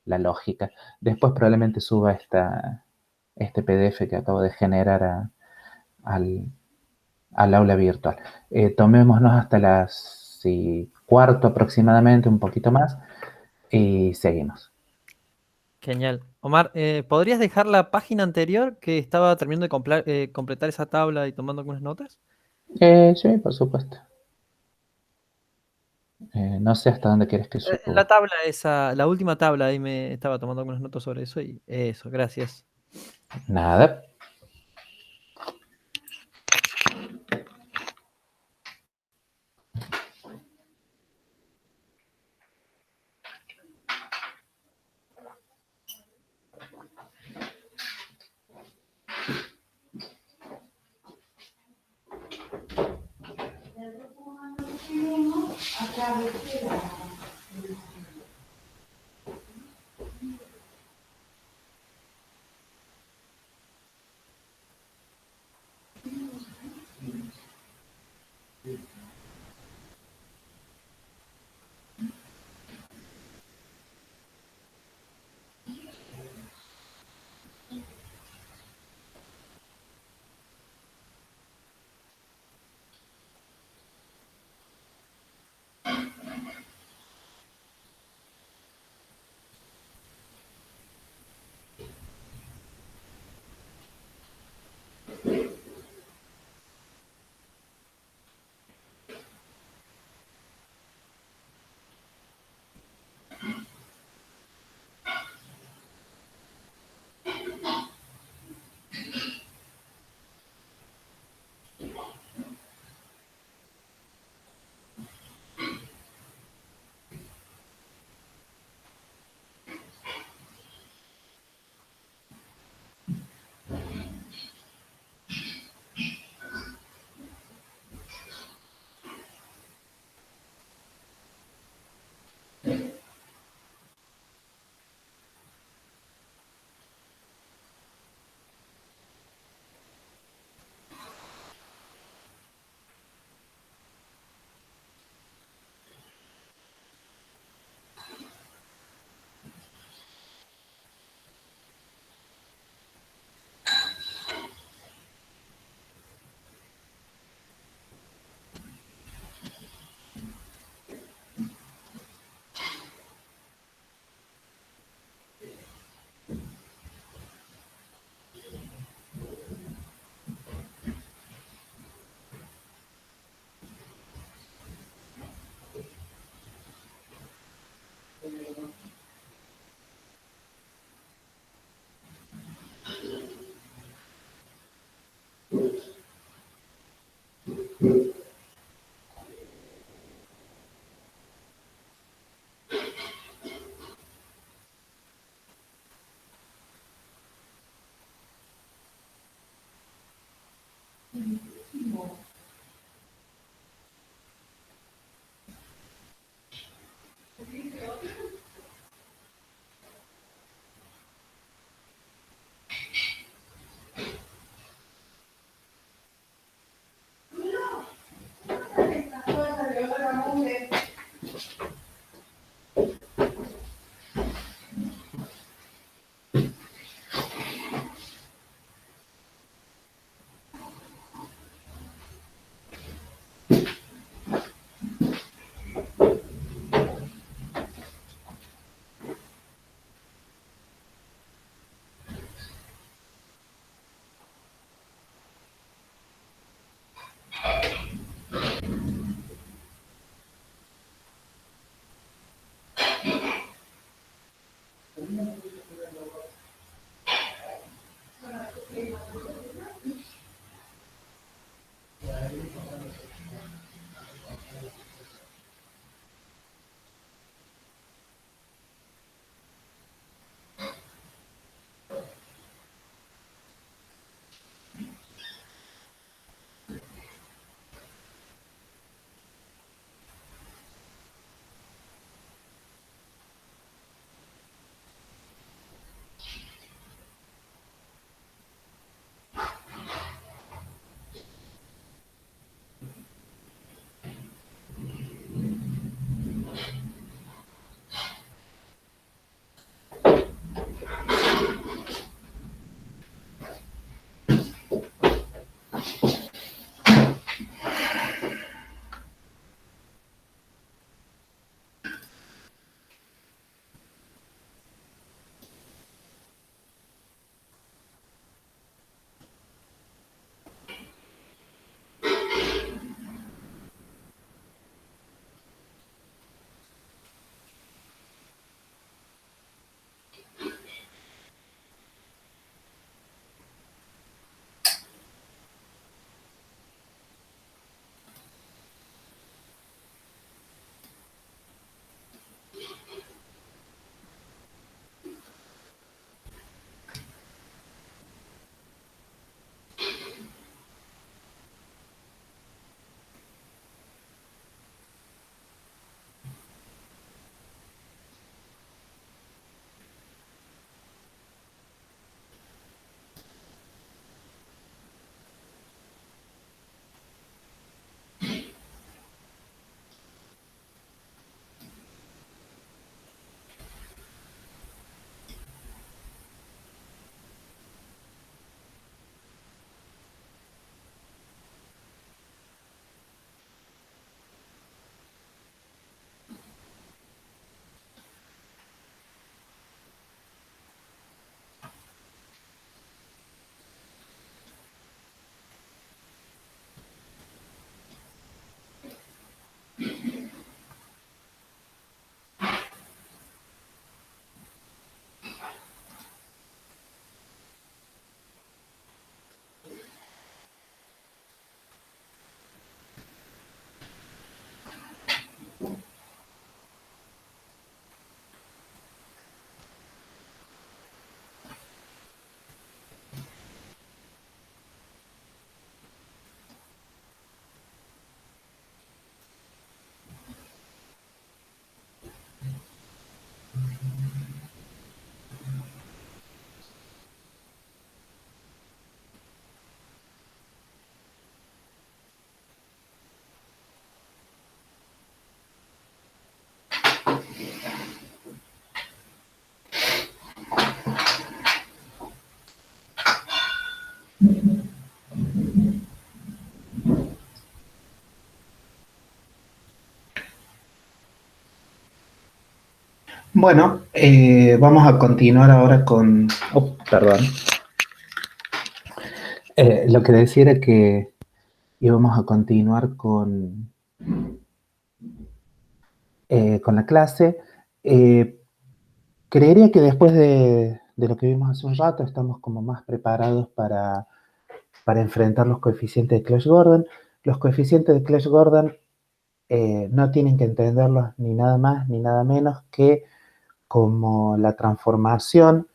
la lógica. Después probablemente suba este PDF que acabo de generar al, al aula virtual. Tomémonos hasta las cuarto aproximadamente, un poquito más, y seguimos. Genial. Omar, ¿podrías dejar la página anterior que estaba terminando de completar esa tabla y tomando algunas notas? Sí, por supuesto. No sé hasta dónde quieres que La suba. tabla esa, la última tabla, ahí me estaba tomando algunas notas sobre eso y eso, gracias. Nada. Bueno, vamos a continuar ahora con... Oh, perdón. Lo que decía era que íbamos a continuar con la clase. Eh, Creería que después de lo que vimos hace un rato, estamos como más preparados para enfrentar los coeficientes de Clash-Gordon. Los coeficientes de Clash-Gordon no tienen que entenderlos ni nada más ni nada menos que como la transformación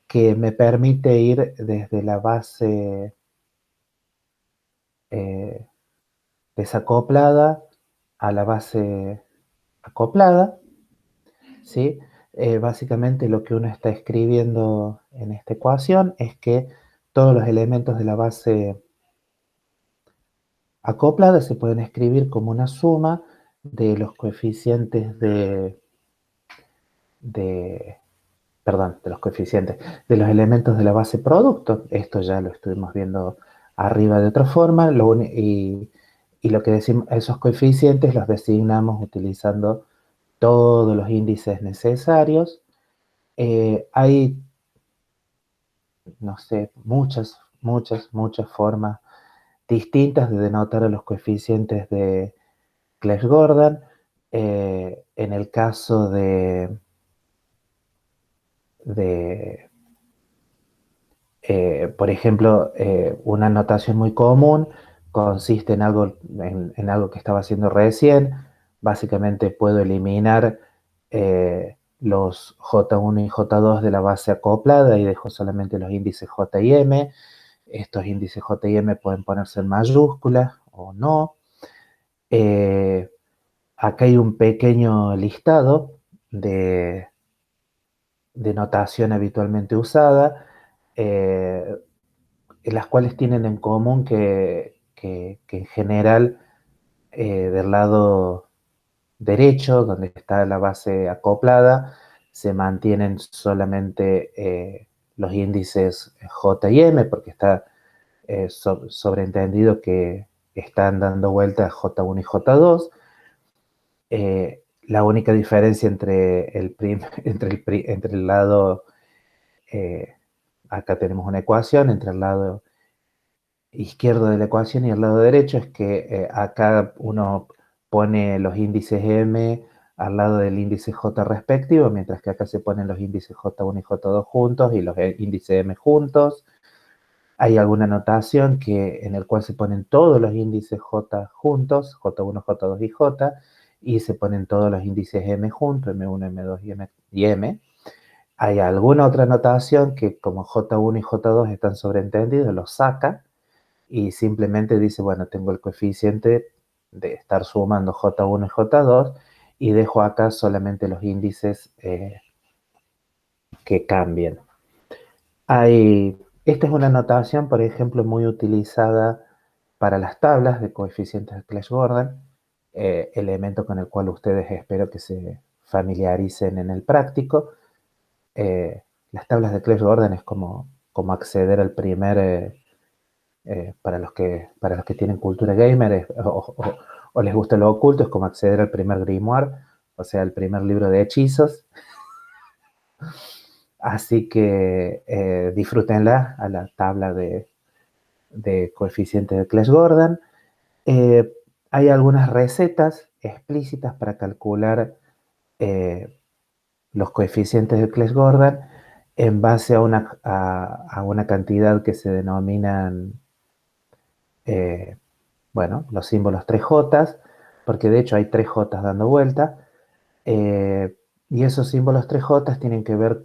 que me permite ir desde la base eh, desacoplada a la base acoplada, ¿sí? Básicamente lo que uno está escribiendo en esta ecuación es que todos los elementos de la base acoplada se pueden escribir como una suma de los coeficientes de perdón, de los coeficientes, de los elementos de la base producto. Esto ya lo estuvimos viendo arriba de otra forma, y lo que decimos, esos coeficientes los designamos utilizando todos los índices necesarios. Hay, no sé, muchas formas distintas de denotar a los coeficientes de Clash-Gordon. En el caso de por ejemplo, una notación muy común consiste en algo que estaba haciendo recién. Básicamente puedo eliminar los J1 y J2 de la base acoplada y dejo solamente los índices J y M. Estos índices J y M pueden ponerse en mayúsculas o no. Eh, Acá hay un pequeño listado de, de notación habitualmente usada. Eh, las cuales tienen en común que en general del lado derecho, donde está la base acoplada, se mantienen solamente los índices J y M, porque está sobreentendido que están dando vuelta J1 y J2. La única diferencia entre el lado, eh, acá tenemos una ecuación, entre el lado izquierdo de la ecuación y el lado derecho es que acá uno pone los índices M al lado del índice J respectivo, mientras que acá se ponen los índices J1 y J2 juntos y los índices M juntos. Hay alguna notación en el cual se ponen todos los índices J juntos, J1, J2 y J, y se ponen todos los índices M juntos, M1, M2 y M. Hay alguna otra notación que como J1 y J2 están sobreentendidos, los saca y simplemente dice, bueno, tengo el coeficiente de estar sumando J1 y J2 y dejo acá solamente los índices que cambien. Esta es una notación, por ejemplo, muy utilizada para las tablas de coeficientes de Clash-Gordon, elemento con el cual ustedes espero que se familiaricen en el práctico. Las tablas de Clash-Gordon es como acceder al primer para los que tienen cultura gamer o les gusta lo oculto, es como acceder al primer grimoire, o sea, el primer libro de hechizos. Así que disfrútenla a la tabla de coeficientes de Clash Gordon. Eh, Hay algunas recetas explícitas para calcular los coeficientes de Clash Gordon en base a una cantidad que se denominan eh, bueno, los símbolos 3J, porque de hecho hay 3J dando vuelta, y esos símbolos 3J tienen que ver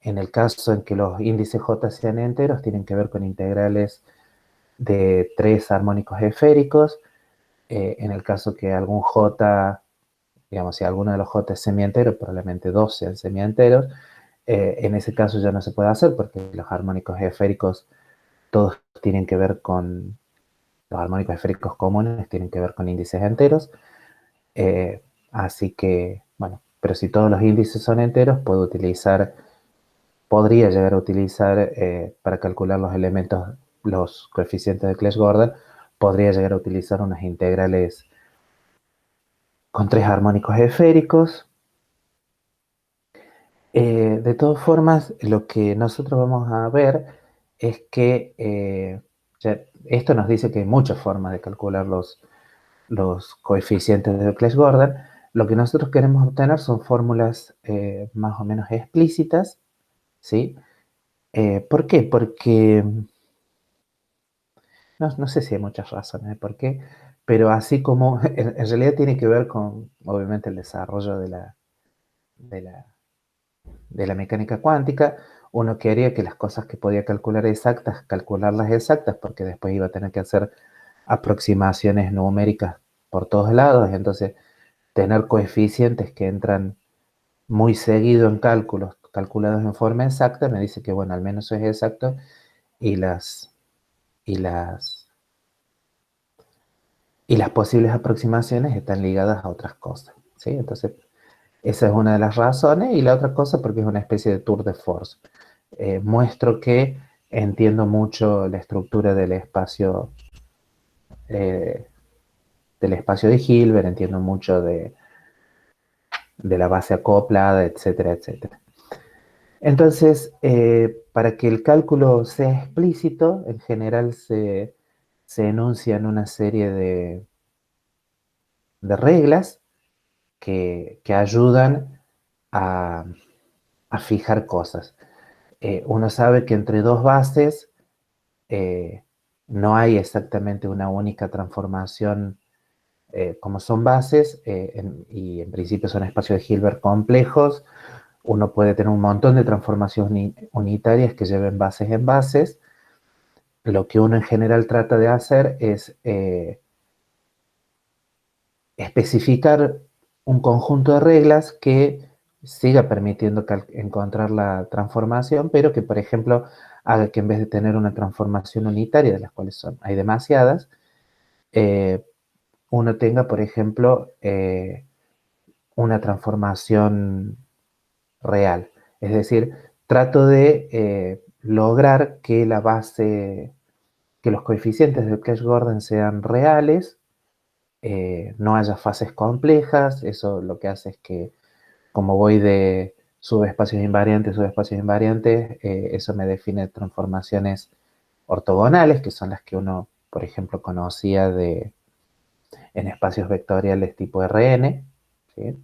en el caso en que los índices J sean enteros, tienen que ver con integrales de 3 armónicos esféricos. En el caso que algún J, digamos, si alguno de los J es semientero, probablemente 2 sean semienteros. En ese caso ya no se puede hacer porque los armónicos esféricos todos tienen que ver con los armónicos esféricos comunes tienen que ver con índices enteros. Así que, bueno, pero si todos los índices son enteros, podría llegar a utilizar para calcular los elementos, los coeficientes de Clash-Gordon, podría llegar a utilizar unas integrales con 3 armónicos esféricos. De todas formas, lo que nosotros vamos a ver es que esto nos dice que hay muchas formas de calcular los coeficientes de Euclid-Gordon. Lo que nosotros queremos obtener son fórmulas más o menos explícitas, ¿sí? ¿Por qué? Porque no sé si hay muchas razones de por qué, pero así como en realidad tiene que ver con, obviamente, el desarrollo de la, de la mecánica cuántica. Uno quería que las cosas que podía calcular exactas, calcularlas exactas, porque después iba a tener que hacer aproximaciones numéricas por todos lados, entonces tener coeficientes que entran muy seguido en cálculos, calculados en forma exacta, me dice que, bueno, al menos eso es exacto, y y las, y las posibles aproximaciones están ligadas a otras cosas, ¿sí? Entonces, esa es una de las razones, y la otra cosa porque es una especie de tour de force. Muestro que entiendo mucho la estructura eh, del espacio de Hilbert, entiendo mucho de la base acoplada, etcétera, etcétera. Entonces, para que el cálculo sea explícito, en general se enuncian una serie de reglas que ayudan a, a fijar cosas. Uno sabe que entre dos bases eh, no hay exactamente una única transformación. Como son bases y en principio son espacios de Hilbert complejos, uno puede tener un montón de transformaciones unitarias que lleven bases en bases. Lo que uno en general trata de hacer es especificar un conjunto de reglas que siga permitiendo encontrar la transformación, pero que, por ejemplo, haga que en vez de tener una transformación unitaria, de las cuales hay demasiadas, eh, uno tenga, por ejemplo, una transformación real. Es decir, trato de lograr que la base, que los coeficientes de Cash-Gordon sean reales, no haya fases complejas. Eso lo que hace es que, como voy de subespacios invariantes, eso me define transformaciones ortogonales, que son las que uno, por ejemplo, conocía en espacios vectoriales tipo Rn, ¿sí?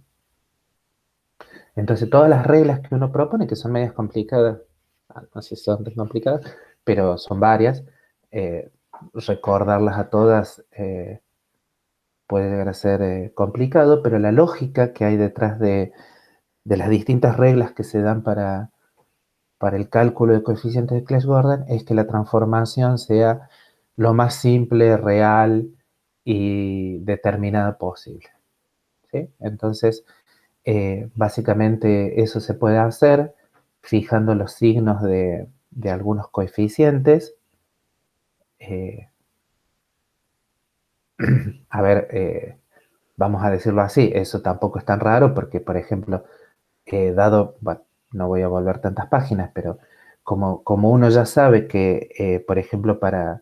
Entonces, todas las reglas que uno propone, que son medias complicadas, no sé si son tan complicadas, pero son varias, eh, recordarlas a todas puede llegar a ser complicado, pero la lógica que hay detrás de las distintas reglas que se dan para el cálculo de coeficientes de Clebsch-Gordon es que la transformación sea lo más simple, real y determinada posible, ¿sí? Entonces, básicamente eso se puede hacer fijando los signos de algunos coeficientes. Eh, a ver, vamos a decirlo así, eso tampoco es tan raro porque, por ejemplo, bueno, no voy a volver tantas páginas, pero como uno ya sabe que, por ejemplo, para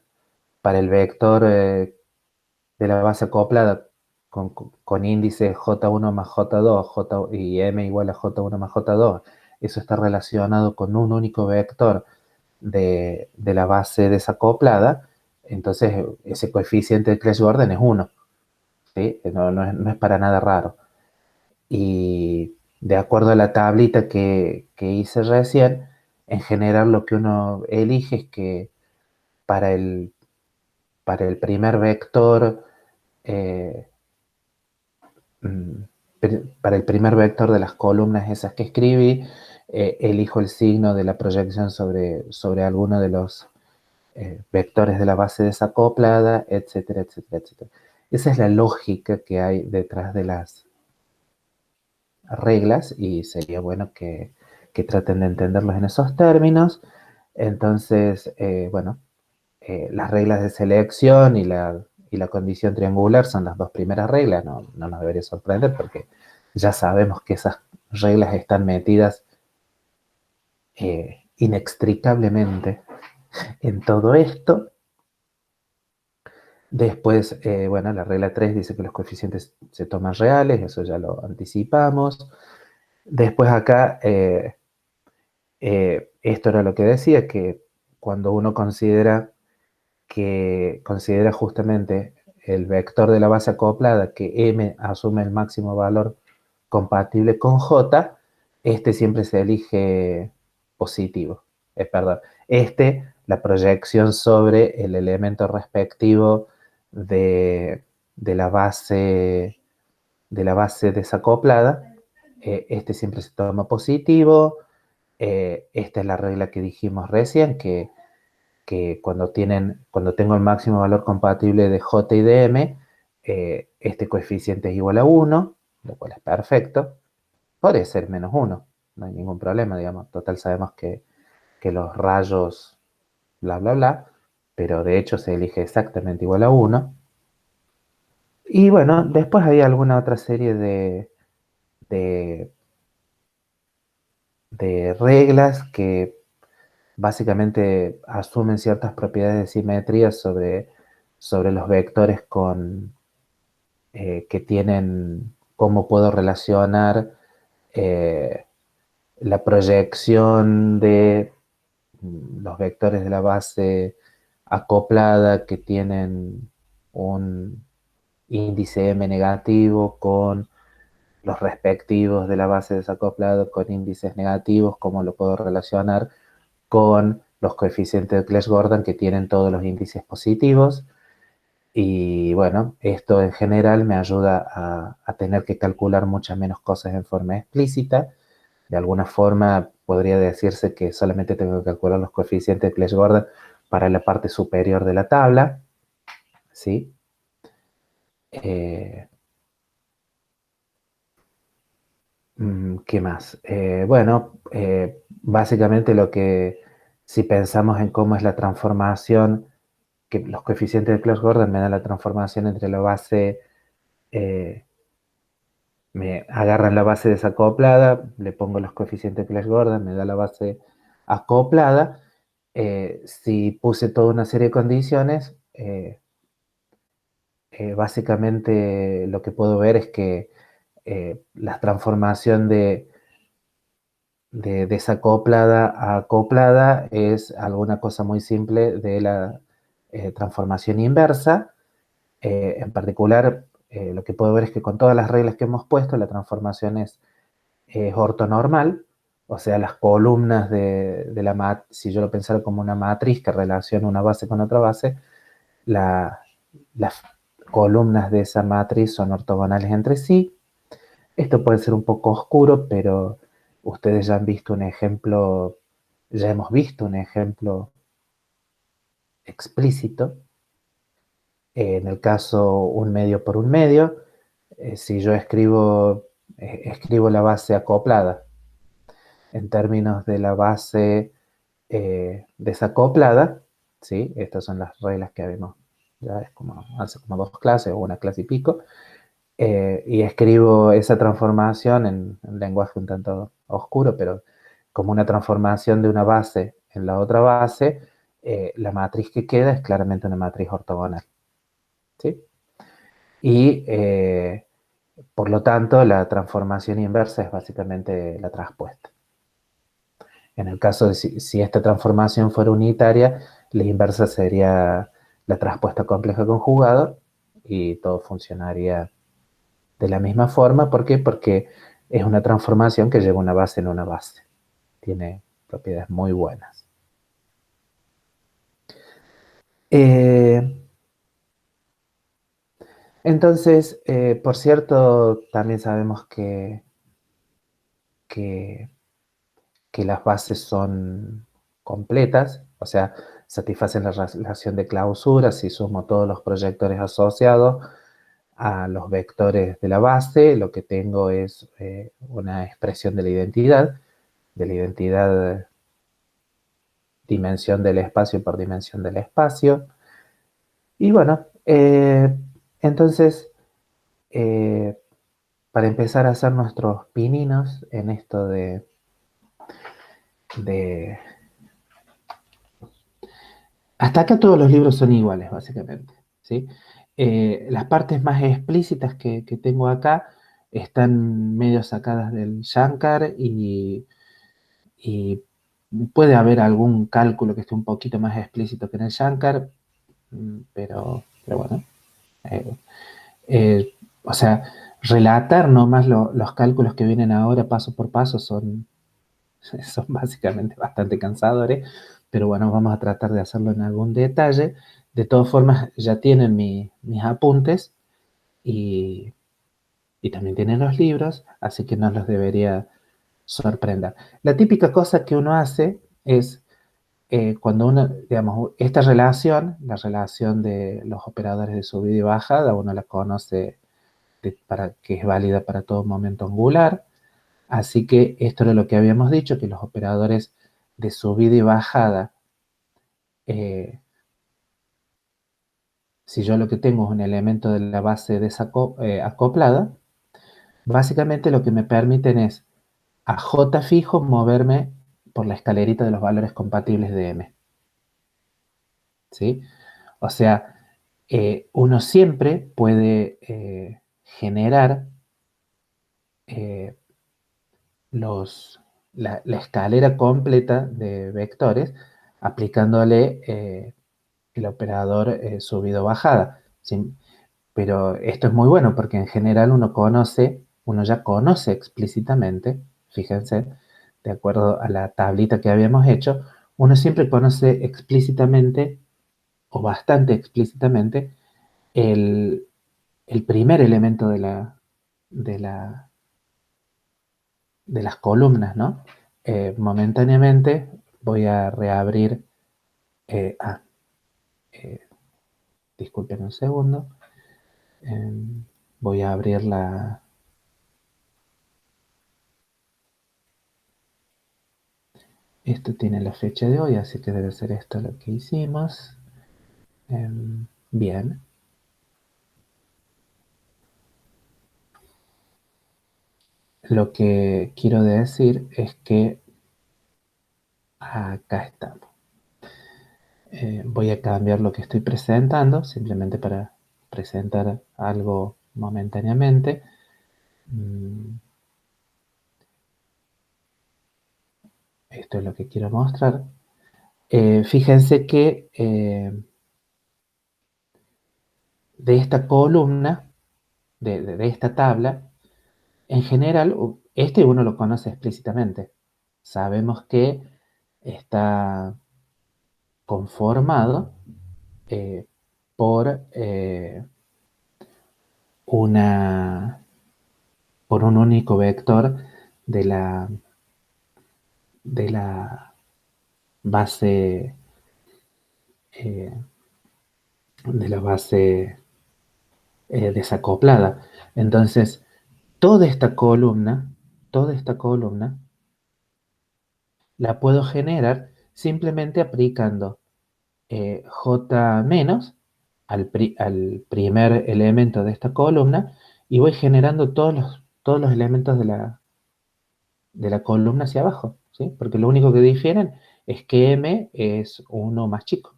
el vector de la base acoplada con índice J1 más J2 y M igual a J1 más J2, eso está relacionado con un único vector de la base desacoplada, entonces ese coeficiente de Clebsch-Gordon es 1, ¿sí? No es para nada raro. Y de acuerdo a la tablita que hice recién, en general lo que uno elige es que para el, para el primer vector, eh, mm, para el primer vector de las columnas esas que escribí, elijo el signo de la proyección sobre alguno de los vectores de la base desacoplada, etcétera, etcétera, etcétera. Esa es la lógica que hay detrás de las reglas y sería bueno que traten de entenderlos en esos términos. Entonces, bueno, las reglas de selección y la condición triangular son las dos primeras reglas, no nos debería sorprender porque ya sabemos que esas reglas están metidas inextricablemente en todo esto. Después, bueno, la regla 3 dice que los coeficientes se toman reales, eso ya lo anticipamos. Después acá, esto era lo que decía, que cuando uno considera justamente el vector de la base acoplada, que M asume el máximo valor compatible con J, este siempre se elige positivo. Perdón, la proyección sobre el elemento respectivo de, de la base desacoplada, este siempre se toma positivo. Esta es la regla que dijimos recién, que cuando tengo el máximo valor compatible de J y de M, este coeficiente es igual a 1, lo cual es perfecto. Podría ser menos 1, no hay ningún problema, digamos. Total, sabemos que los rayos, bla, bla, bla, pero de hecho se elige exactamente igual a 1. Y bueno, después hay alguna otra serie de, de reglas que básicamente asumen ciertas propiedades de simetría sobre los vectores que tienen, cómo puedo relacionar eh, la proyección de los vectores de la base acoplada que tienen un índice m negativo con los respectivos de la base desacoplada con índices negativos, cómo lo puedo relacionar con los coeficientes de Clash-Gordon que tienen todos los índices positivos. Y bueno, esto en general me ayuda a tener que calcular muchas menos cosas en forma explícita. De alguna forma podría decirse que solamente tengo que calcular los coeficientes de Clash-Gordon para la parte superior de la tabla, ¿sí? Eh, ¿Qué más? Bueno, básicamente si pensamos en cómo es la transformación, que los coeficientes de Clash-Gordon me dan la transformación entre la base, eh, me agarran la base desacoplada, le pongo los coeficientes de Clash-Gordon, me da la base acoplada. Si puse toda una serie de condiciones, básicamente lo que puedo ver es que la transformación de desacoplada a acoplada es alguna cosa muy simple de la transformación inversa. En particular, lo que puedo ver es que con todas las reglas que hemos puesto, la transformación es ortonormal, o sea, las columnas de la matriz, si yo lo pensara como una matriz que relaciona una base con otra base, las columnas de esa matriz son ortogonales entre sí. Esto puede ser un poco oscuro, pero ustedes ya hemos visto un ejemplo explícito. En el caso un medio por un medio, si yo escribo la base acoplada en términos de la base desacoplada, ¿sí? Estas son las reglas que vemos ya es como hace como 2 clases o una clase y pico, y escribo esa transformación en un lenguaje un tanto oscuro, pero como una transformación de una base en la otra base, la matriz que queda es claramente una matriz ortogonal, ¿sí? Y por lo tanto, la transformación inversa es básicamente la traspuesta. En el caso de si esta transformación fuera unitaria, la inversa sería la traspuesta compleja conjugada y todo funcionaría de la misma forma. ¿Por qué? Porque es una transformación que lleva una base en una base. Tiene propiedades muy buenas. Eh, entonces, por cierto, también sabemos que que las bases son completas, o sea, satisfacen la relación de clausura si sumo todos los proyectores asociados a los vectores de la base, lo que tengo es una expresión de la identidad dimensión del espacio por dimensión del espacio. Y bueno, entonces, eh, para empezar a hacer nuestros pininos en esto de hasta acá todos los libros son iguales, básicamente, ¿sí? Las partes más explícitas que tengo acá están medio sacadas del Shankar y puede haber algún cálculo que esté un poquito más explícito que en el Shankar, pero bueno. eh, o sea, relatar nomás los cálculos que vienen ahora paso por paso son básicamente bastante cansadores, pero bueno, vamos a tratar de hacerlo en algún detalle. De todas formas, ya tienen mis apuntes y, y también tienen los libros, así que no los debería sorprender. La típica cosa que uno hace es cuando uno, digamos, esta relación, la relación de los operadores de subida y bajada, uno la conoce para que es válida para todo momento angular. Así que esto era lo que habíamos dicho, que los operadores de subida y bajada, eh, si yo lo que tengo es un elemento de la base acoplada, básicamente lo que me permiten es a J fijo moverme por la escalerita de los valores compatibles de M. ¿Sí? O sea, uno siempre puede generar eh, los, la escalera completa de vectores aplicándole el operador subido-bajada. ¿Sí? Pero esto es muy bueno porque en general uno ya conoce explícitamente, fíjense, de acuerdo a la tablita que habíamos hecho, uno siempre conoce explícitamente o bastante explícitamente el, el primer elemento de la, de las columnas, ¿no? Momentáneamente voy a reabrir, eh, ah, eh, disculpen un segundo, voy a abrir esto tiene la fecha de hoy, así que debe ser esto lo que hicimos. Bien, lo que quiero decir es que acá estamos. Voy a cambiar lo que estoy presentando, simplemente para presentar algo momentáneamente. Mm, Esto es lo que quiero mostrar. Fíjense que de esta columna, de esta tabla, en general, este uno lo conoce explícitamente. Sabemos que está conformado eh, por, una, por un único vector de la, de la base, eh, de la base desacoplada. Entonces, toda esta columna, toda esta columna, la puedo generar simplemente aplicando J menos al primer elemento de esta columna y voy generando todos los elementos de la columna hacia abajo, ¿sí? Porque lo único que difieren es que M es uno más chico.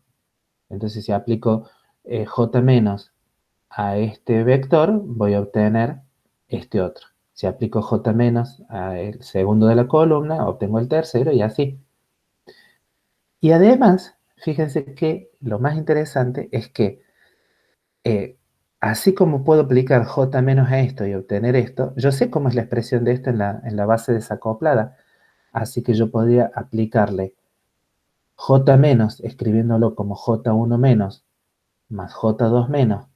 Entonces, si aplico J menos a este vector, voy a obtener este otro. Si aplico J menos al segundo de la columna, obtengo el tercero y así. Y además, fíjense que lo más interesante es que eh, así como puedo aplicar J menos a esto y obtener esto, yo sé cómo es la expresión de esto en la base desacoplada. Así que yo podría aplicarle J menos, escribiéndolo como J1 menos más J2 menos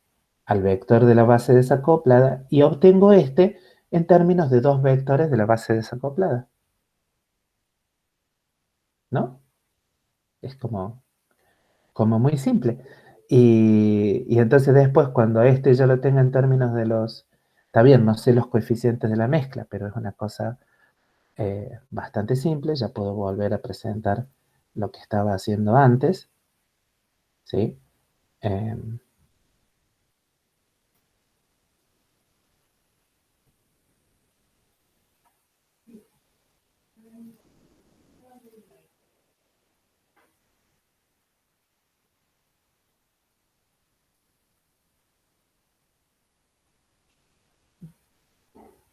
al vector de la base desacoplada y obtengo este en términos de dos vectores de la base desacoplada, ¿no? Es como muy simple. Y entonces después, cuando este yo lo tenga en términos de los... Está bien, no sé los coeficientes de la mezcla, pero es una cosa bastante simple. Ya puedo volver a presentar lo que estaba haciendo antes, ¿sí? Eh,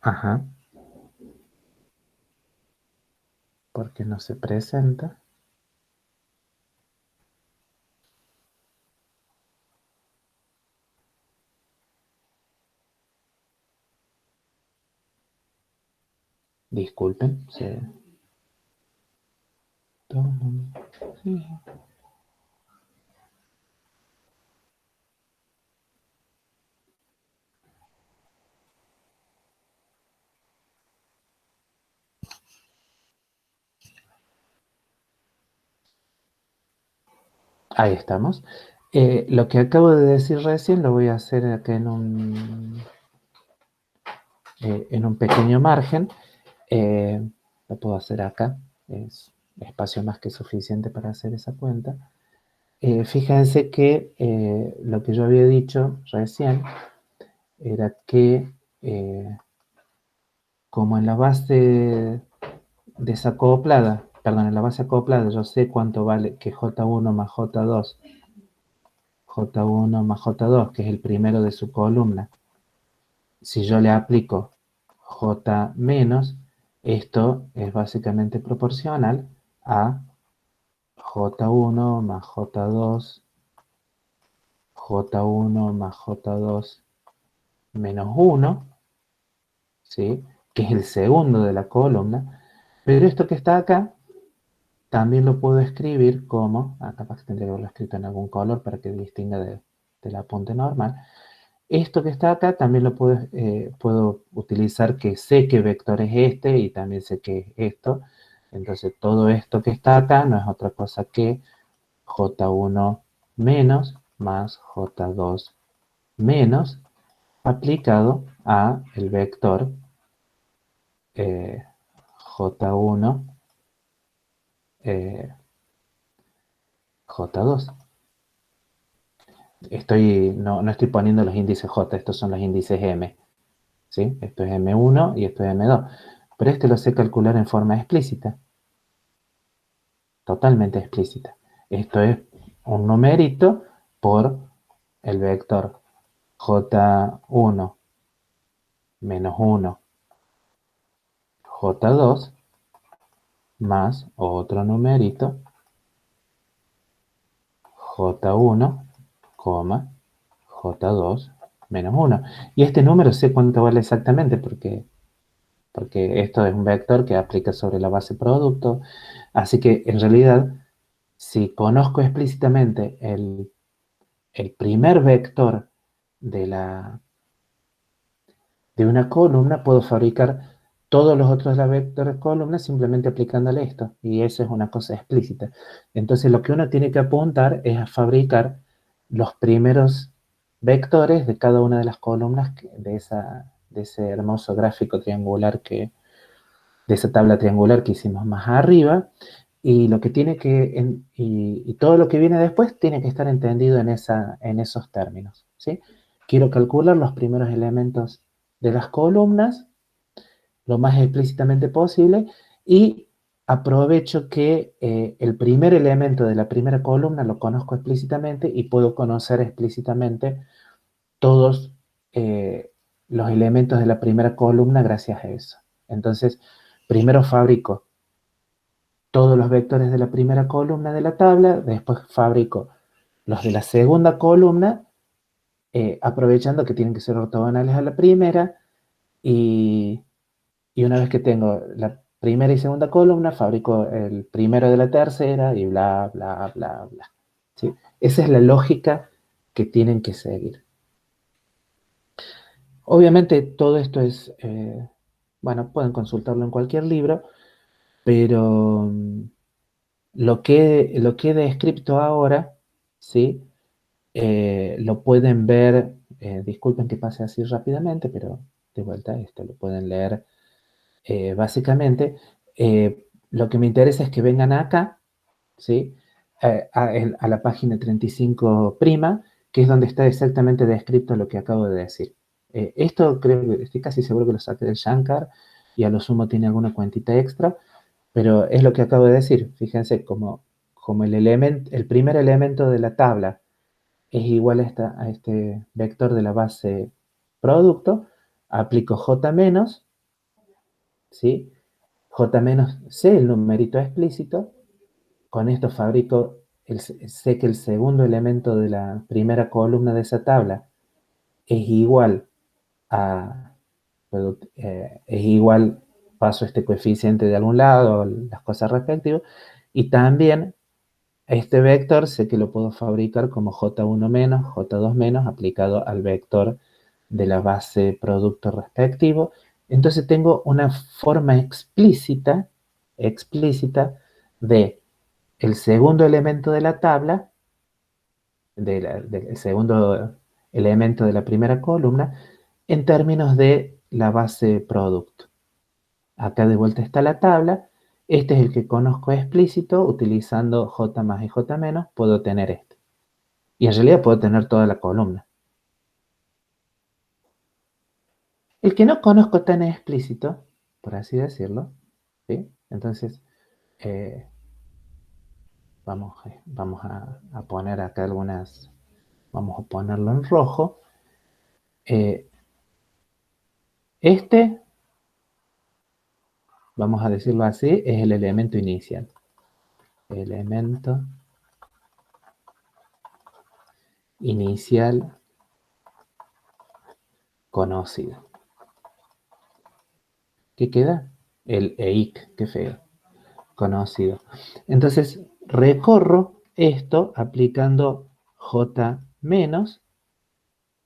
Ajá. Porque no se presenta. Disculpen. Sí. Ahí estamos. Lo que acabo de decir recién lo voy a hacer acá en un pequeño margen. Lo puedo hacer acá. Es espacio más que suficiente para hacer esa cuenta. Fíjense que lo que yo había dicho recién era que como en la base desacoplada, perdón, en la base acoplada yo sé cuánto vale que J1 más J2, J1 más J2, que es el primero de su columna, si yo le aplico J menos, esto es básicamente proporcional a J1 más J2, J1 más J2 menos 1, ¿sí? Que es el segundo de la columna, pero esto que está acá también lo puedo escribir como, capaz que tendría que haberlo escrito en algún color para que distinga del apunte normal. Esto que está acá también lo puedo utilizar, que sé qué vector es este y también sé que es esto. Entonces todo esto que está acá no es otra cosa que J1 menos más J2 menos aplicado a el vector J1 J2. No estoy poniendo los índices J, estos son los índices M, ¿sí? Esto es M1 y esto es M2. Pero este lo sé calcular en forma explícita, totalmente explícita. Esto es un numerito por el vector J1 menos 1 J2 más otro numerito J1, J2 menos 1. Y este número sé cuánto vale exactamente porque esto es un vector que aplica sobre la base producto. Así que en realidad, si conozco explícitamente el primer vector de una columna, puedo fabricar todos los otros vectores columnas simplemente aplicándole esto. Y eso es una cosa explícita. Entonces lo que uno tiene que apuntar es a fabricar los primeros vectores de cada una de las columnas de ese hermoso gráfico triangular de esa tabla triangular que hicimos más arriba, y lo que tiene y todo lo que viene después tiene que estar entendido en esos términos, ¿sí? Quiero calcular los primeros elementos de las columnas lo más explícitamente posible y aprovecho que el primer elemento de la primera columna lo conozco explícitamente y puedo conocer explícitamente todos los elementos de la primera columna gracias a eso. Entonces, primero fabrico todos los vectores de la primera columna de la tabla, después fabrico los de la segunda columna, aprovechando que tienen que ser ortogonales a la primera, y, y una vez que tengo la primera y segunda columna, fabrico el primero de la tercera y bla, bla, bla, bla. ¿Sí? Esa es la lógica que tienen que seguir. Obviamente todo esto es, bueno, pueden consultarlo en cualquier libro, pero lo que he descrito ahora, ¿sí? Lo pueden ver, disculpen que pase así rápidamente, pero de vuelta esto lo pueden leer básicamente. Lo que me interesa es que vengan acá, ¿sí? A la página 35 prima, que es donde está exactamente descrito lo que acabo de decir. Esto creo que estoy casi seguro que lo saqué del Shankar y a lo sumo tiene alguna cuentita extra, pero es lo que acabo de decir. Fíjense, como el primer elemento de la tabla es igual a este vector de la base producto, aplico J menos, ¿sí? J menos sé el numerito explícito, con esto fabrico, sé que el segundo elemento de la primera columna de esa tabla es igual a, es igual, paso este coeficiente de algún lado, las cosas respectivas, y también este vector sé que lo puedo fabricar como J1 menos, J2 menos, aplicado al vector de la base producto respectivo. Entonces tengo una forma explícita de el segundo elemento de la tabla, del segundo elemento de la primera columna, en términos de la base producto. Acá de vuelta está la tabla. Este es el que conozco explícito. Utilizando J más y J menos, puedo tener este. Y en realidad puedo tener toda la columna. El que no conozco tan explícito, por así decirlo, ¿sí? Entonces, eh, vamos a poner acá algunas, vamos a ponerlo en rojo. Este, vamos a decirlo así, es el elemento inicial. Elemento inicial conocido. ¿Qué queda? El EIC, qué feo, conocido. Entonces, recorro esto aplicando J menos,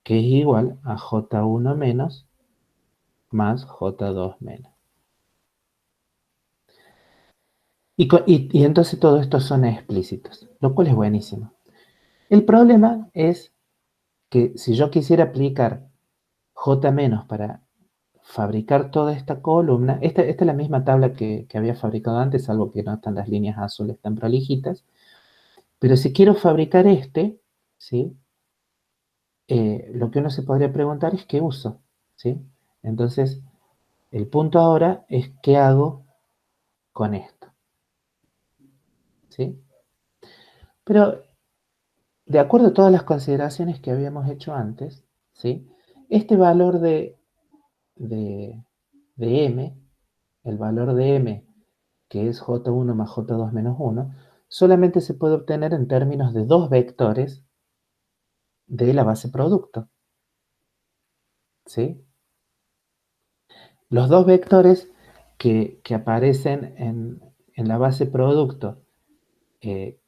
que es igual a J1 menos más J2 menos. Y entonces todo esto son explícitos, lo cual es buenísimo. El problema es que si yo quisiera aplicar J menos para fabricar toda esta columna, esta es la misma tabla que había fabricado antes, salvo que no están las líneas azules tan prolijitas, pero si quiero fabricar este, ¿sí? Lo que uno se podría preguntar es qué uso, ¿sí? Entonces, el punto ahora es qué hago con esto, ¿sí? Pero de acuerdo a todas las consideraciones que habíamos hecho antes, ¿sí? Este valor de, de m, el valor de m, que es j1 más j2 menos 1, solamente se puede obtener en términos de dos vectores de la base producto, ¿sí? Los dos vectores que aparecen en la base producto, que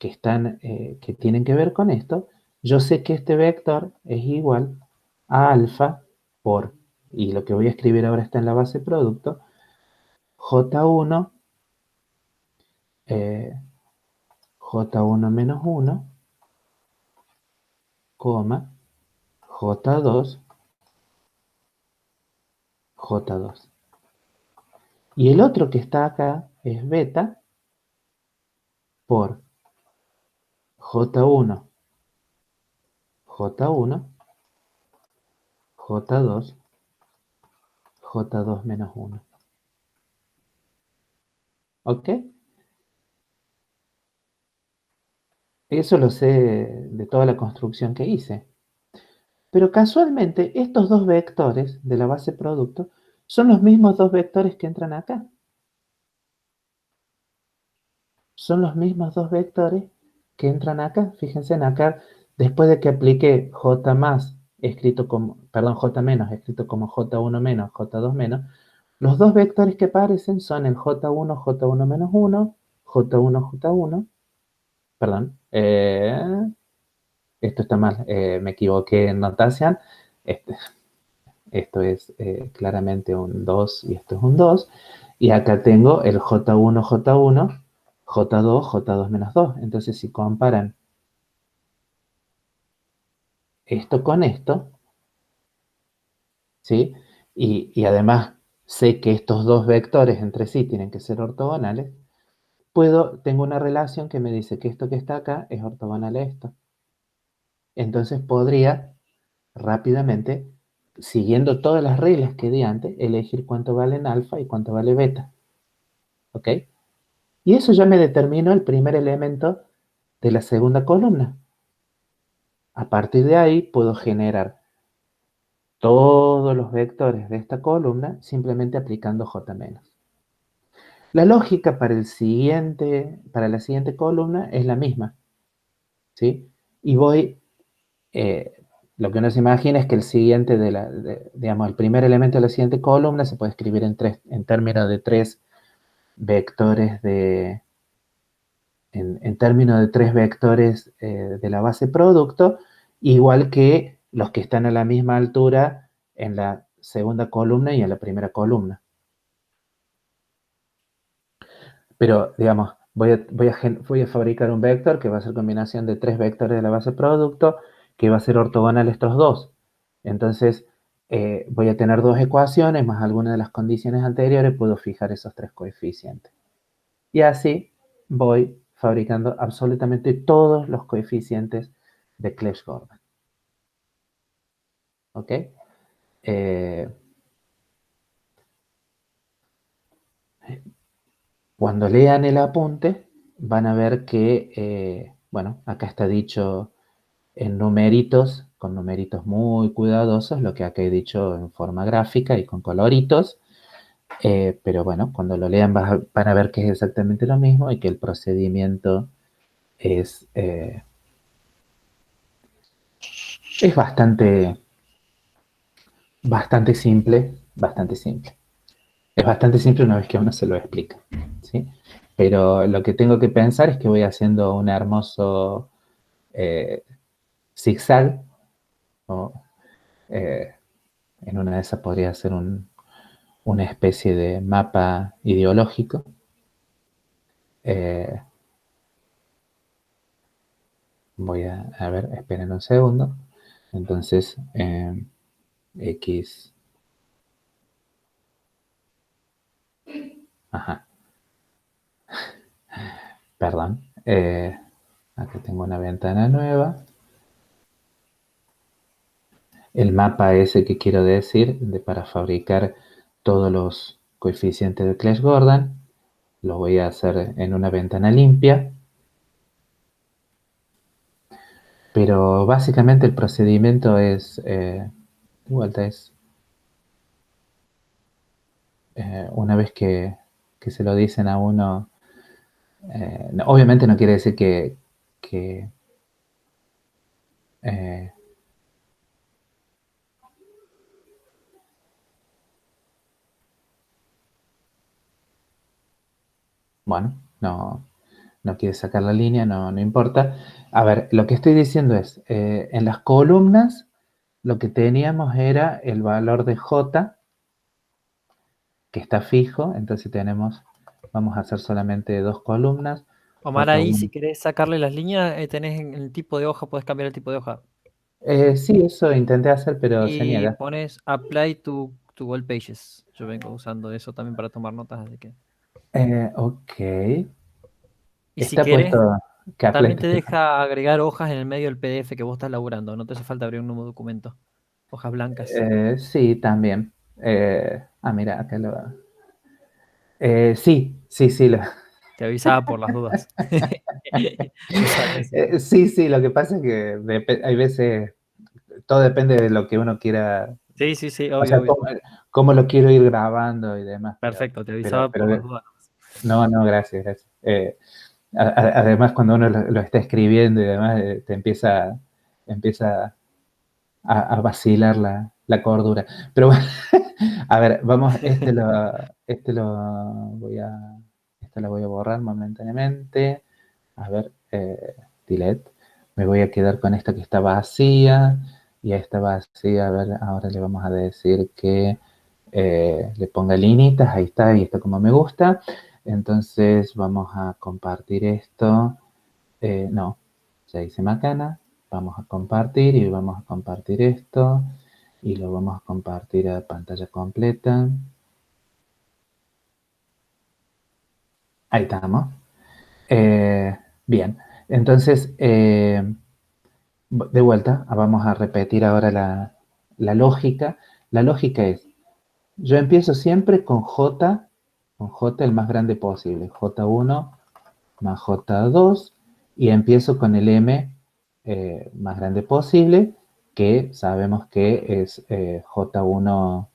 tienen que ver con esto, yo sé que este vector es igual a alfa por, y lo que voy a escribir ahora está en la base producto, J1, J1 menos 1, coma, J2, J2. Y el otro que está acá es beta por J1, J1, J2, J2 menos 1. ¿Ok? Eso lo sé de toda la construcción que hice. Pero casualmente estos dos vectores de la base producto son los mismos dos vectores que entran acá. Son los mismos dos vectores que entran acá. Fíjense en acá, después de que apliqué J más, escrito como, perdón, J menos, escrito como J1 menos, J2 menos, los dos vectores que aparecen son el J1, J1 menos 1, J1, J1, perdón, esto está mal, me equivoqué en notación, este, esto es claramente un 2 y esto es un 2, y acá tengo el J1, J1, J2, J2 menos 2. Entonces, si comparan esto con esto, ¿sí? Y además sé que estos dos vectores entre sí tienen que ser ortogonales, tengo una relación que me dice que esto que está acá es ortogonal a esto. Entonces podría rápidamente, siguiendo todas las reglas que di antes, elegir cuánto valen alfa y cuánto vale beta. ¿Ok? Y eso ya me determinó el primer elemento de la segunda columna. A partir de ahí puedo generar todos los vectores de esta columna simplemente aplicando J-. La lógica para la siguiente columna es la misma, ¿sí? Y voy, lo que uno se imagina es que el siguiente digamos, el primer elemento de la siguiente columna se puede escribir en términos de tres vectores en términos de tres vectores de la base producto, igual que los que están a la misma altura en la segunda columna y en la primera columna. Pero, digamos, voy a fabricar un vector que va a ser combinación de tres vectores de la base producto, que va a ser ortogonal a estos dos. Entonces, voy a tener dos ecuaciones, más alguna de las condiciones anteriores, puedo fijar esos tres coeficientes. Y así voy fabricando absolutamente todos los coeficientes de Clebsch-Gordan. ¿Ok? Cuando lean el apunte, van a ver que, bueno, acá está dicho en numeritos, con numeritos muy cuidadosos, lo que acá he dicho en forma gráfica y con coloritos. Pero bueno, cuando lo lean van a ver que es exactamente lo mismo y que el procedimiento es, es bastante simple, bastante simple. Es bastante simple una vez que uno se lo explica, ¿sí? Pero lo que tengo que pensar es que voy haciendo un hermoso eh, zigzag, o en una de esas podría ser una especie de mapa ideológico. Eh, Voy a ver, esperen un segundo. Entonces, X, ajá, perdón. Acá tengo una ventana nueva. El mapa ese que quiero decir para fabricar todos los coeficientes de Clebsch-Gordan. Lo voy a hacer en una ventana limpia. Pero básicamente el procedimiento es, vuelta es, una vez que se lo dicen a uno, obviamente no quiere decir que eh, bueno, no quiere sacar la línea, no importa. A ver, lo que estoy diciendo es, en las columnas lo que teníamos era el valor de J, que está fijo, entonces vamos a hacer solamente dos columnas, Omar, ahí si J1. querés sacarle las líneas, tenés en el tipo de hoja, puedes cambiar el tipo de hoja. Sí, eso intenté hacer, pero se Y niega. pones Apply to Wall Pages. Yo vengo usando eso también para tomar notas, así que. Ok. Y si Está querés, puesto que también Applet. te deja agregar hojas en el medio del PDF que vos estás laburando. No te hace falta abrir un nuevo documento. Hojas blancas. Sí, también. Mira, acá sí, Te avisaba por las dudas. Usar eso. sí, lo que pasa es que hay veces, todo depende de lo que uno quiera, Sí, sí, sí, o obvio, sea, obvio. cómo lo quiero ir grabando y demás, Perfecto, te avisaba por las dudas. no, gracias, gracias. Además, cuando uno lo está escribiendo y demás, empieza a vacilar la cordura. Pero bueno, a ver, vamos, esto lo voy a borrar momentáneamente. A ver, delete. Me voy a quedar con esta que está vacía. Y a esta vacía, a ver, ahora le vamos a decir que le ponga linitas. Ahí está como me gusta. Entonces vamos a compartir esto. No, ya hice macana. Vamos a compartir y vamos a compartir esto. Y lo vamos a compartir a pantalla completa. Ahí estamos. Bien, entonces, de vuelta, vamos a repetir ahora la lógica. La lógica es, yo empiezo siempre con J el más grande posible, J1 más J2, y empiezo con el M más grande posible, que sabemos que es J1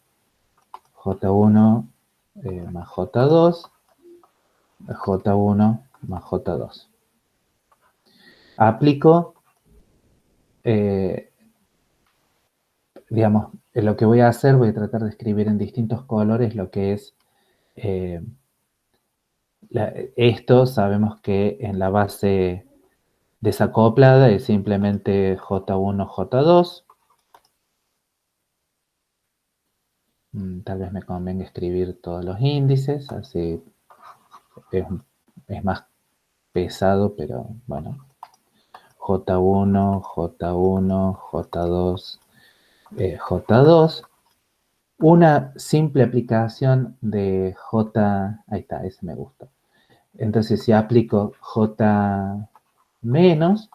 más J2, J1 más J2. Aplico, digamos, lo que voy a hacer, voy a tratar de escribir en distintos colores lo que es eh, esto. Sabemos que en la base desacoplada es simplemente J1, J2. Tal vez me convenga escribir todos los índices, así es, es más pesado, pero bueno. J1, J1, J2, J2. Una simple aplicación de J, ahí está, ese me gusta. Entonces, si aplico J menos,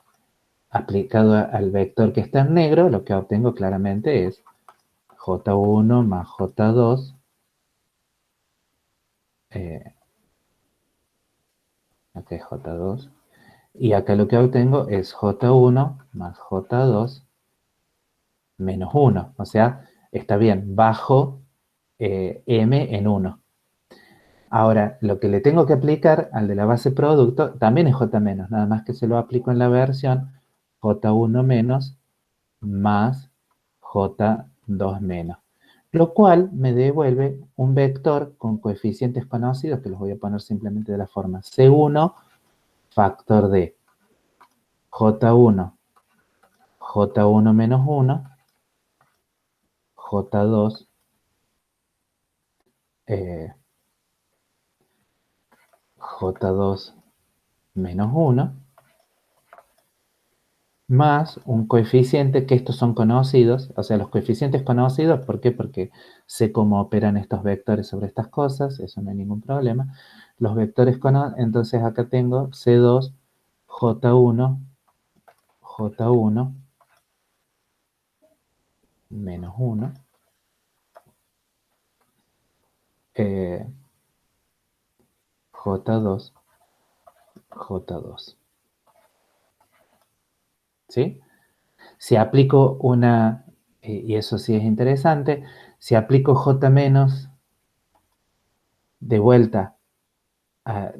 aplicado al vector que está en negro, lo que obtengo claramente es J1 más J2, acá es J2, y acá lo que obtengo es J1 más J2 menos 1, o sea, está bien, bajo M en 1. Ahora, lo que le tengo que aplicar al de la base producto también es J menos, nada más que se lo aplico en la versión J1 menos más J2 menos, lo cual me devuelve un vector con coeficientes conocidos que los voy a poner simplemente de la forma C1 factor de J1, J1 menos 1, J2, J2 menos 1, más un coeficiente que estos son conocidos, o sea, los coeficientes conocidos, ¿por qué? Porque sé cómo operan estos vectores sobre estas cosas, eso no hay ningún problema. Los vectores conocidos, entonces acá tengo C2, J1, J1, menos 1, J2, J2. ¿Sí? Si aplico una, y eso sí es interesante, si aplico J menos de vuelta,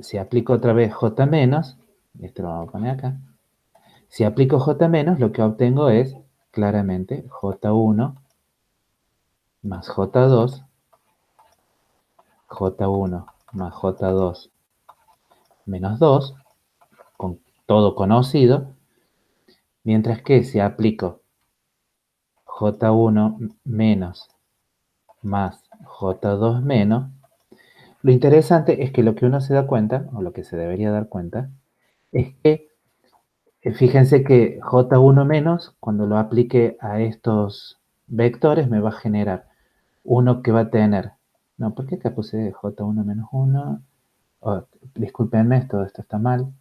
si aplico otra vez J menos, esto lo vamos a poner acá, si aplico J menos, lo que obtengo es claramente J1 más J2, J1 más J2 menos 2, con todo conocido, mientras que si aplico J1 menos más J2 menos, lo interesante es que lo que uno se da cuenta, o lo que se debería dar cuenta, es que fíjense que J1 menos, cuando lo aplique a estos vectores, me va a generar uno que va a tener, no, ¿por qué acá puse J1 menos 1? Oh, discúlpenme, esto está mal.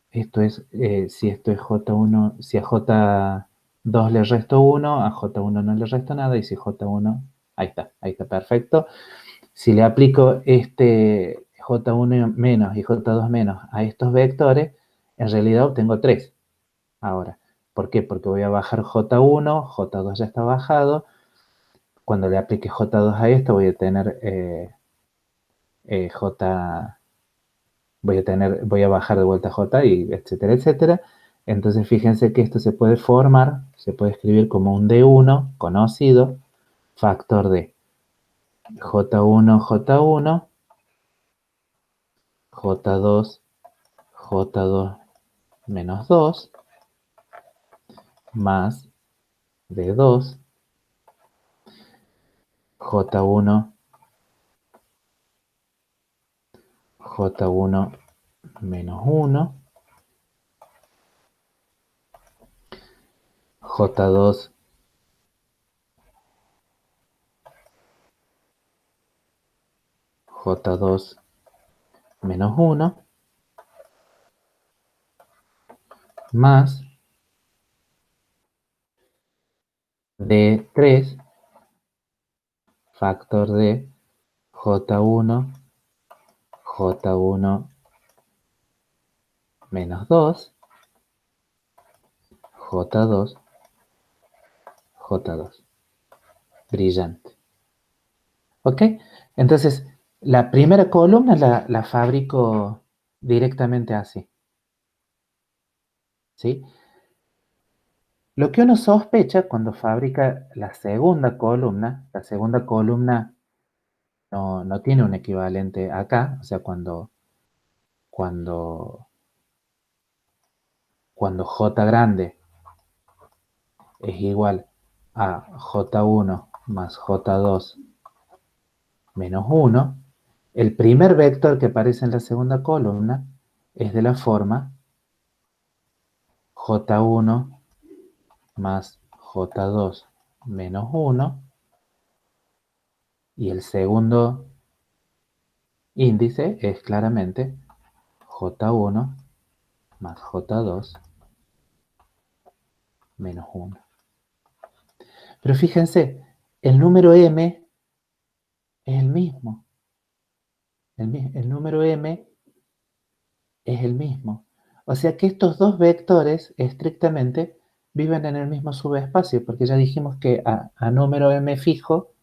Esto es, si esto es J1, si a J2 le resto 1, a J1 no le resto nada, y si J1, ahí está perfecto. Si le aplico este J1 menos y J2 menos a estos vectores, en realidad obtengo 3 ahora. ¿Por qué? Porque voy a bajar J1, J2 ya está bajado. Cuando le aplique J2 a esto, voy a tener J, voy a bajar de vuelta J y etcétera, etcétera. Entonces fíjense que esto se puede formar, se puede escribir como un D1 conocido, factor de J1, J1, J2, J2 menos 2, más D2, J1, J1 menos 1, J2, J2 menos 1, más D3, factor de J1, J1 menos 2, J2, J2. Brillante. ¿Ok? Entonces, La primera columna la fabrico directamente así, ¿sí? Lo que uno sospecha cuando fabrica la segunda columna no tiene un equivalente acá, o sea, cuando, cuando J grande es igual a J1 más J2 menos 1, el primer vector que aparece en la segunda columna es de la forma J1 más J2 menos 1, y el segundo índice es claramente J1 más J2 menos 1. Pero fíjense, el número m es el mismo. El número m es el mismo. O sea que estos dos vectores estrictamente viven en el mismo subespacio, porque ya dijimos que a número m fijo,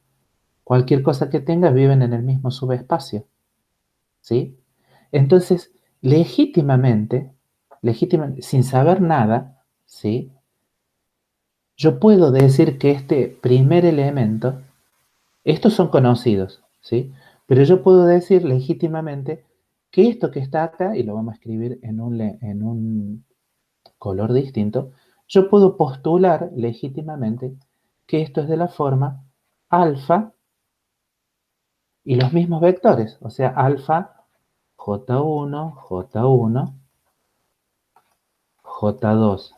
cualquier cosa que tenga viven en el mismo subespacio. ¿Sí? Entonces, legítimamente, sin saber nada, ¿sí? Yo puedo decir que este primer elemento, estos son conocidos, ¿sí? Pero yo puedo decir legítimamente que esto que está acá, y lo vamos a escribir en un color distinto, yo puedo postular legítimamente que esto es de la forma alfa y los mismos vectores, o sea, alfa J1, J1, J2,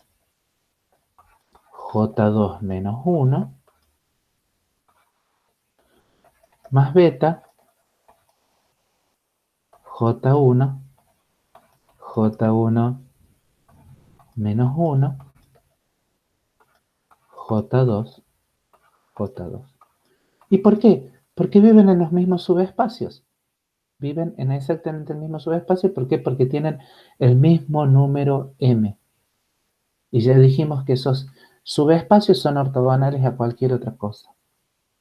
J2 menos 1, más beta, J1, J1 menos 1, J2, J2. ¿Y por qué? Porque viven en los mismos subespacios. Viven en exactamente el mismo subespacio. ¿Por qué? Porque tienen el mismo número m. Y ya dijimos que esos subespacios son ortogonales a cualquier otra cosa.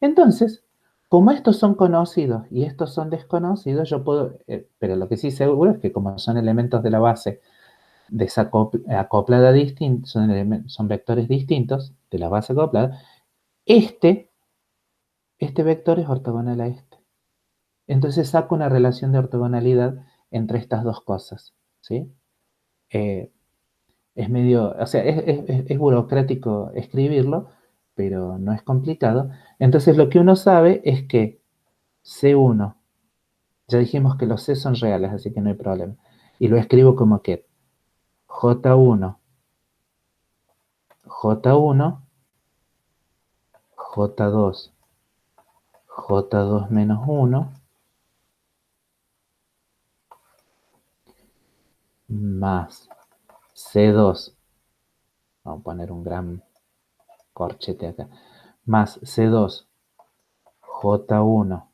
Entonces, como estos son conocidos y estos son desconocidos, yo puedo, pero lo que sí seguro es que como son elementos de la base acoplada distinta, son vectores distintos de la base acoplada, este, este vector es ortogonal a este. Entonces saco una relación de ortogonalidad entre estas dos cosas, ¿sí? Eh, es medio, o sea, es burocrático escribirlo, pero no es complicado. Entonces lo que uno sabe es que C1, ya dijimos que los C son reales, así que no hay problema. Y lo escribo como que J1, J1, J2, J2 menos 1, más C2, vamos a poner un gran corchete acá, más C2, J1,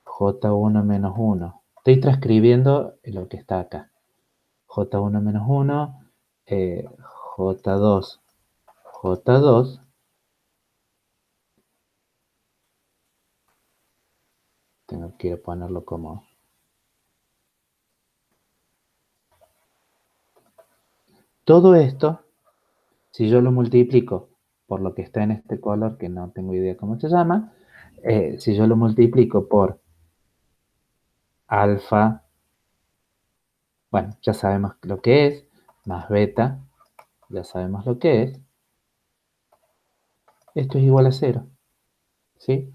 J1 menos 1. Estoy transcribiendo lo que está acá. J1 menos 1, J2, J2, tengo que ponerlo como... Todo esto, si yo lo multiplico por lo que está en este color, que no tengo idea cómo se llama, si yo lo multiplico por alfa, bueno, ya sabemos lo que es, más beta, ya sabemos lo que es, esto es igual a 0, ¿sí?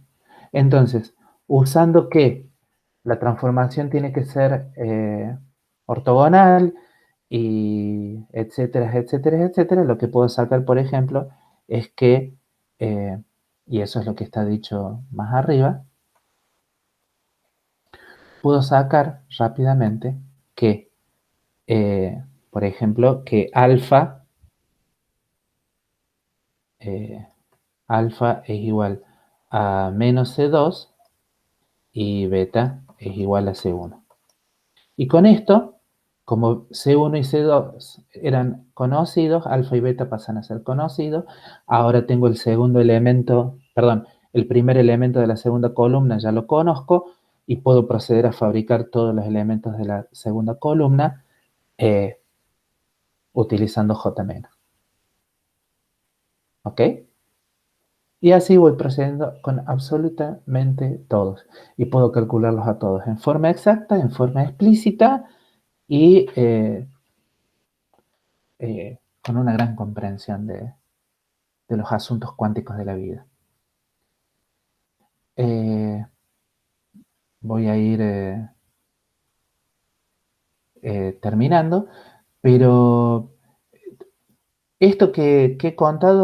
Entonces, usando que la transformación tiene que ser ortogonal y etcétera, etcétera, etcétera, lo que puedo sacar, por ejemplo, es que, y eso es lo que está dicho más arriba, puedo sacar rápidamente que, por ejemplo, que eh, alfa es igual a menos C2 y beta es igual a C1. Y con esto, como C1 y C2 eran conocidos, alfa y beta pasan a ser conocidos. Ahora tengo el segundo elemento, perdón, el primer elemento de la segunda columna ya lo conozco. y puedo proceder a fabricar todos los elementos de la segunda columna utilizando JMenos. ¿Ok? Y así voy procediendo con absolutamente todos. Y puedo calcularlos a todos en forma exacta, en forma explícita y con una gran comprensión de los asuntos cuánticos de la vida. Voy a ir terminando, pero esto que he contado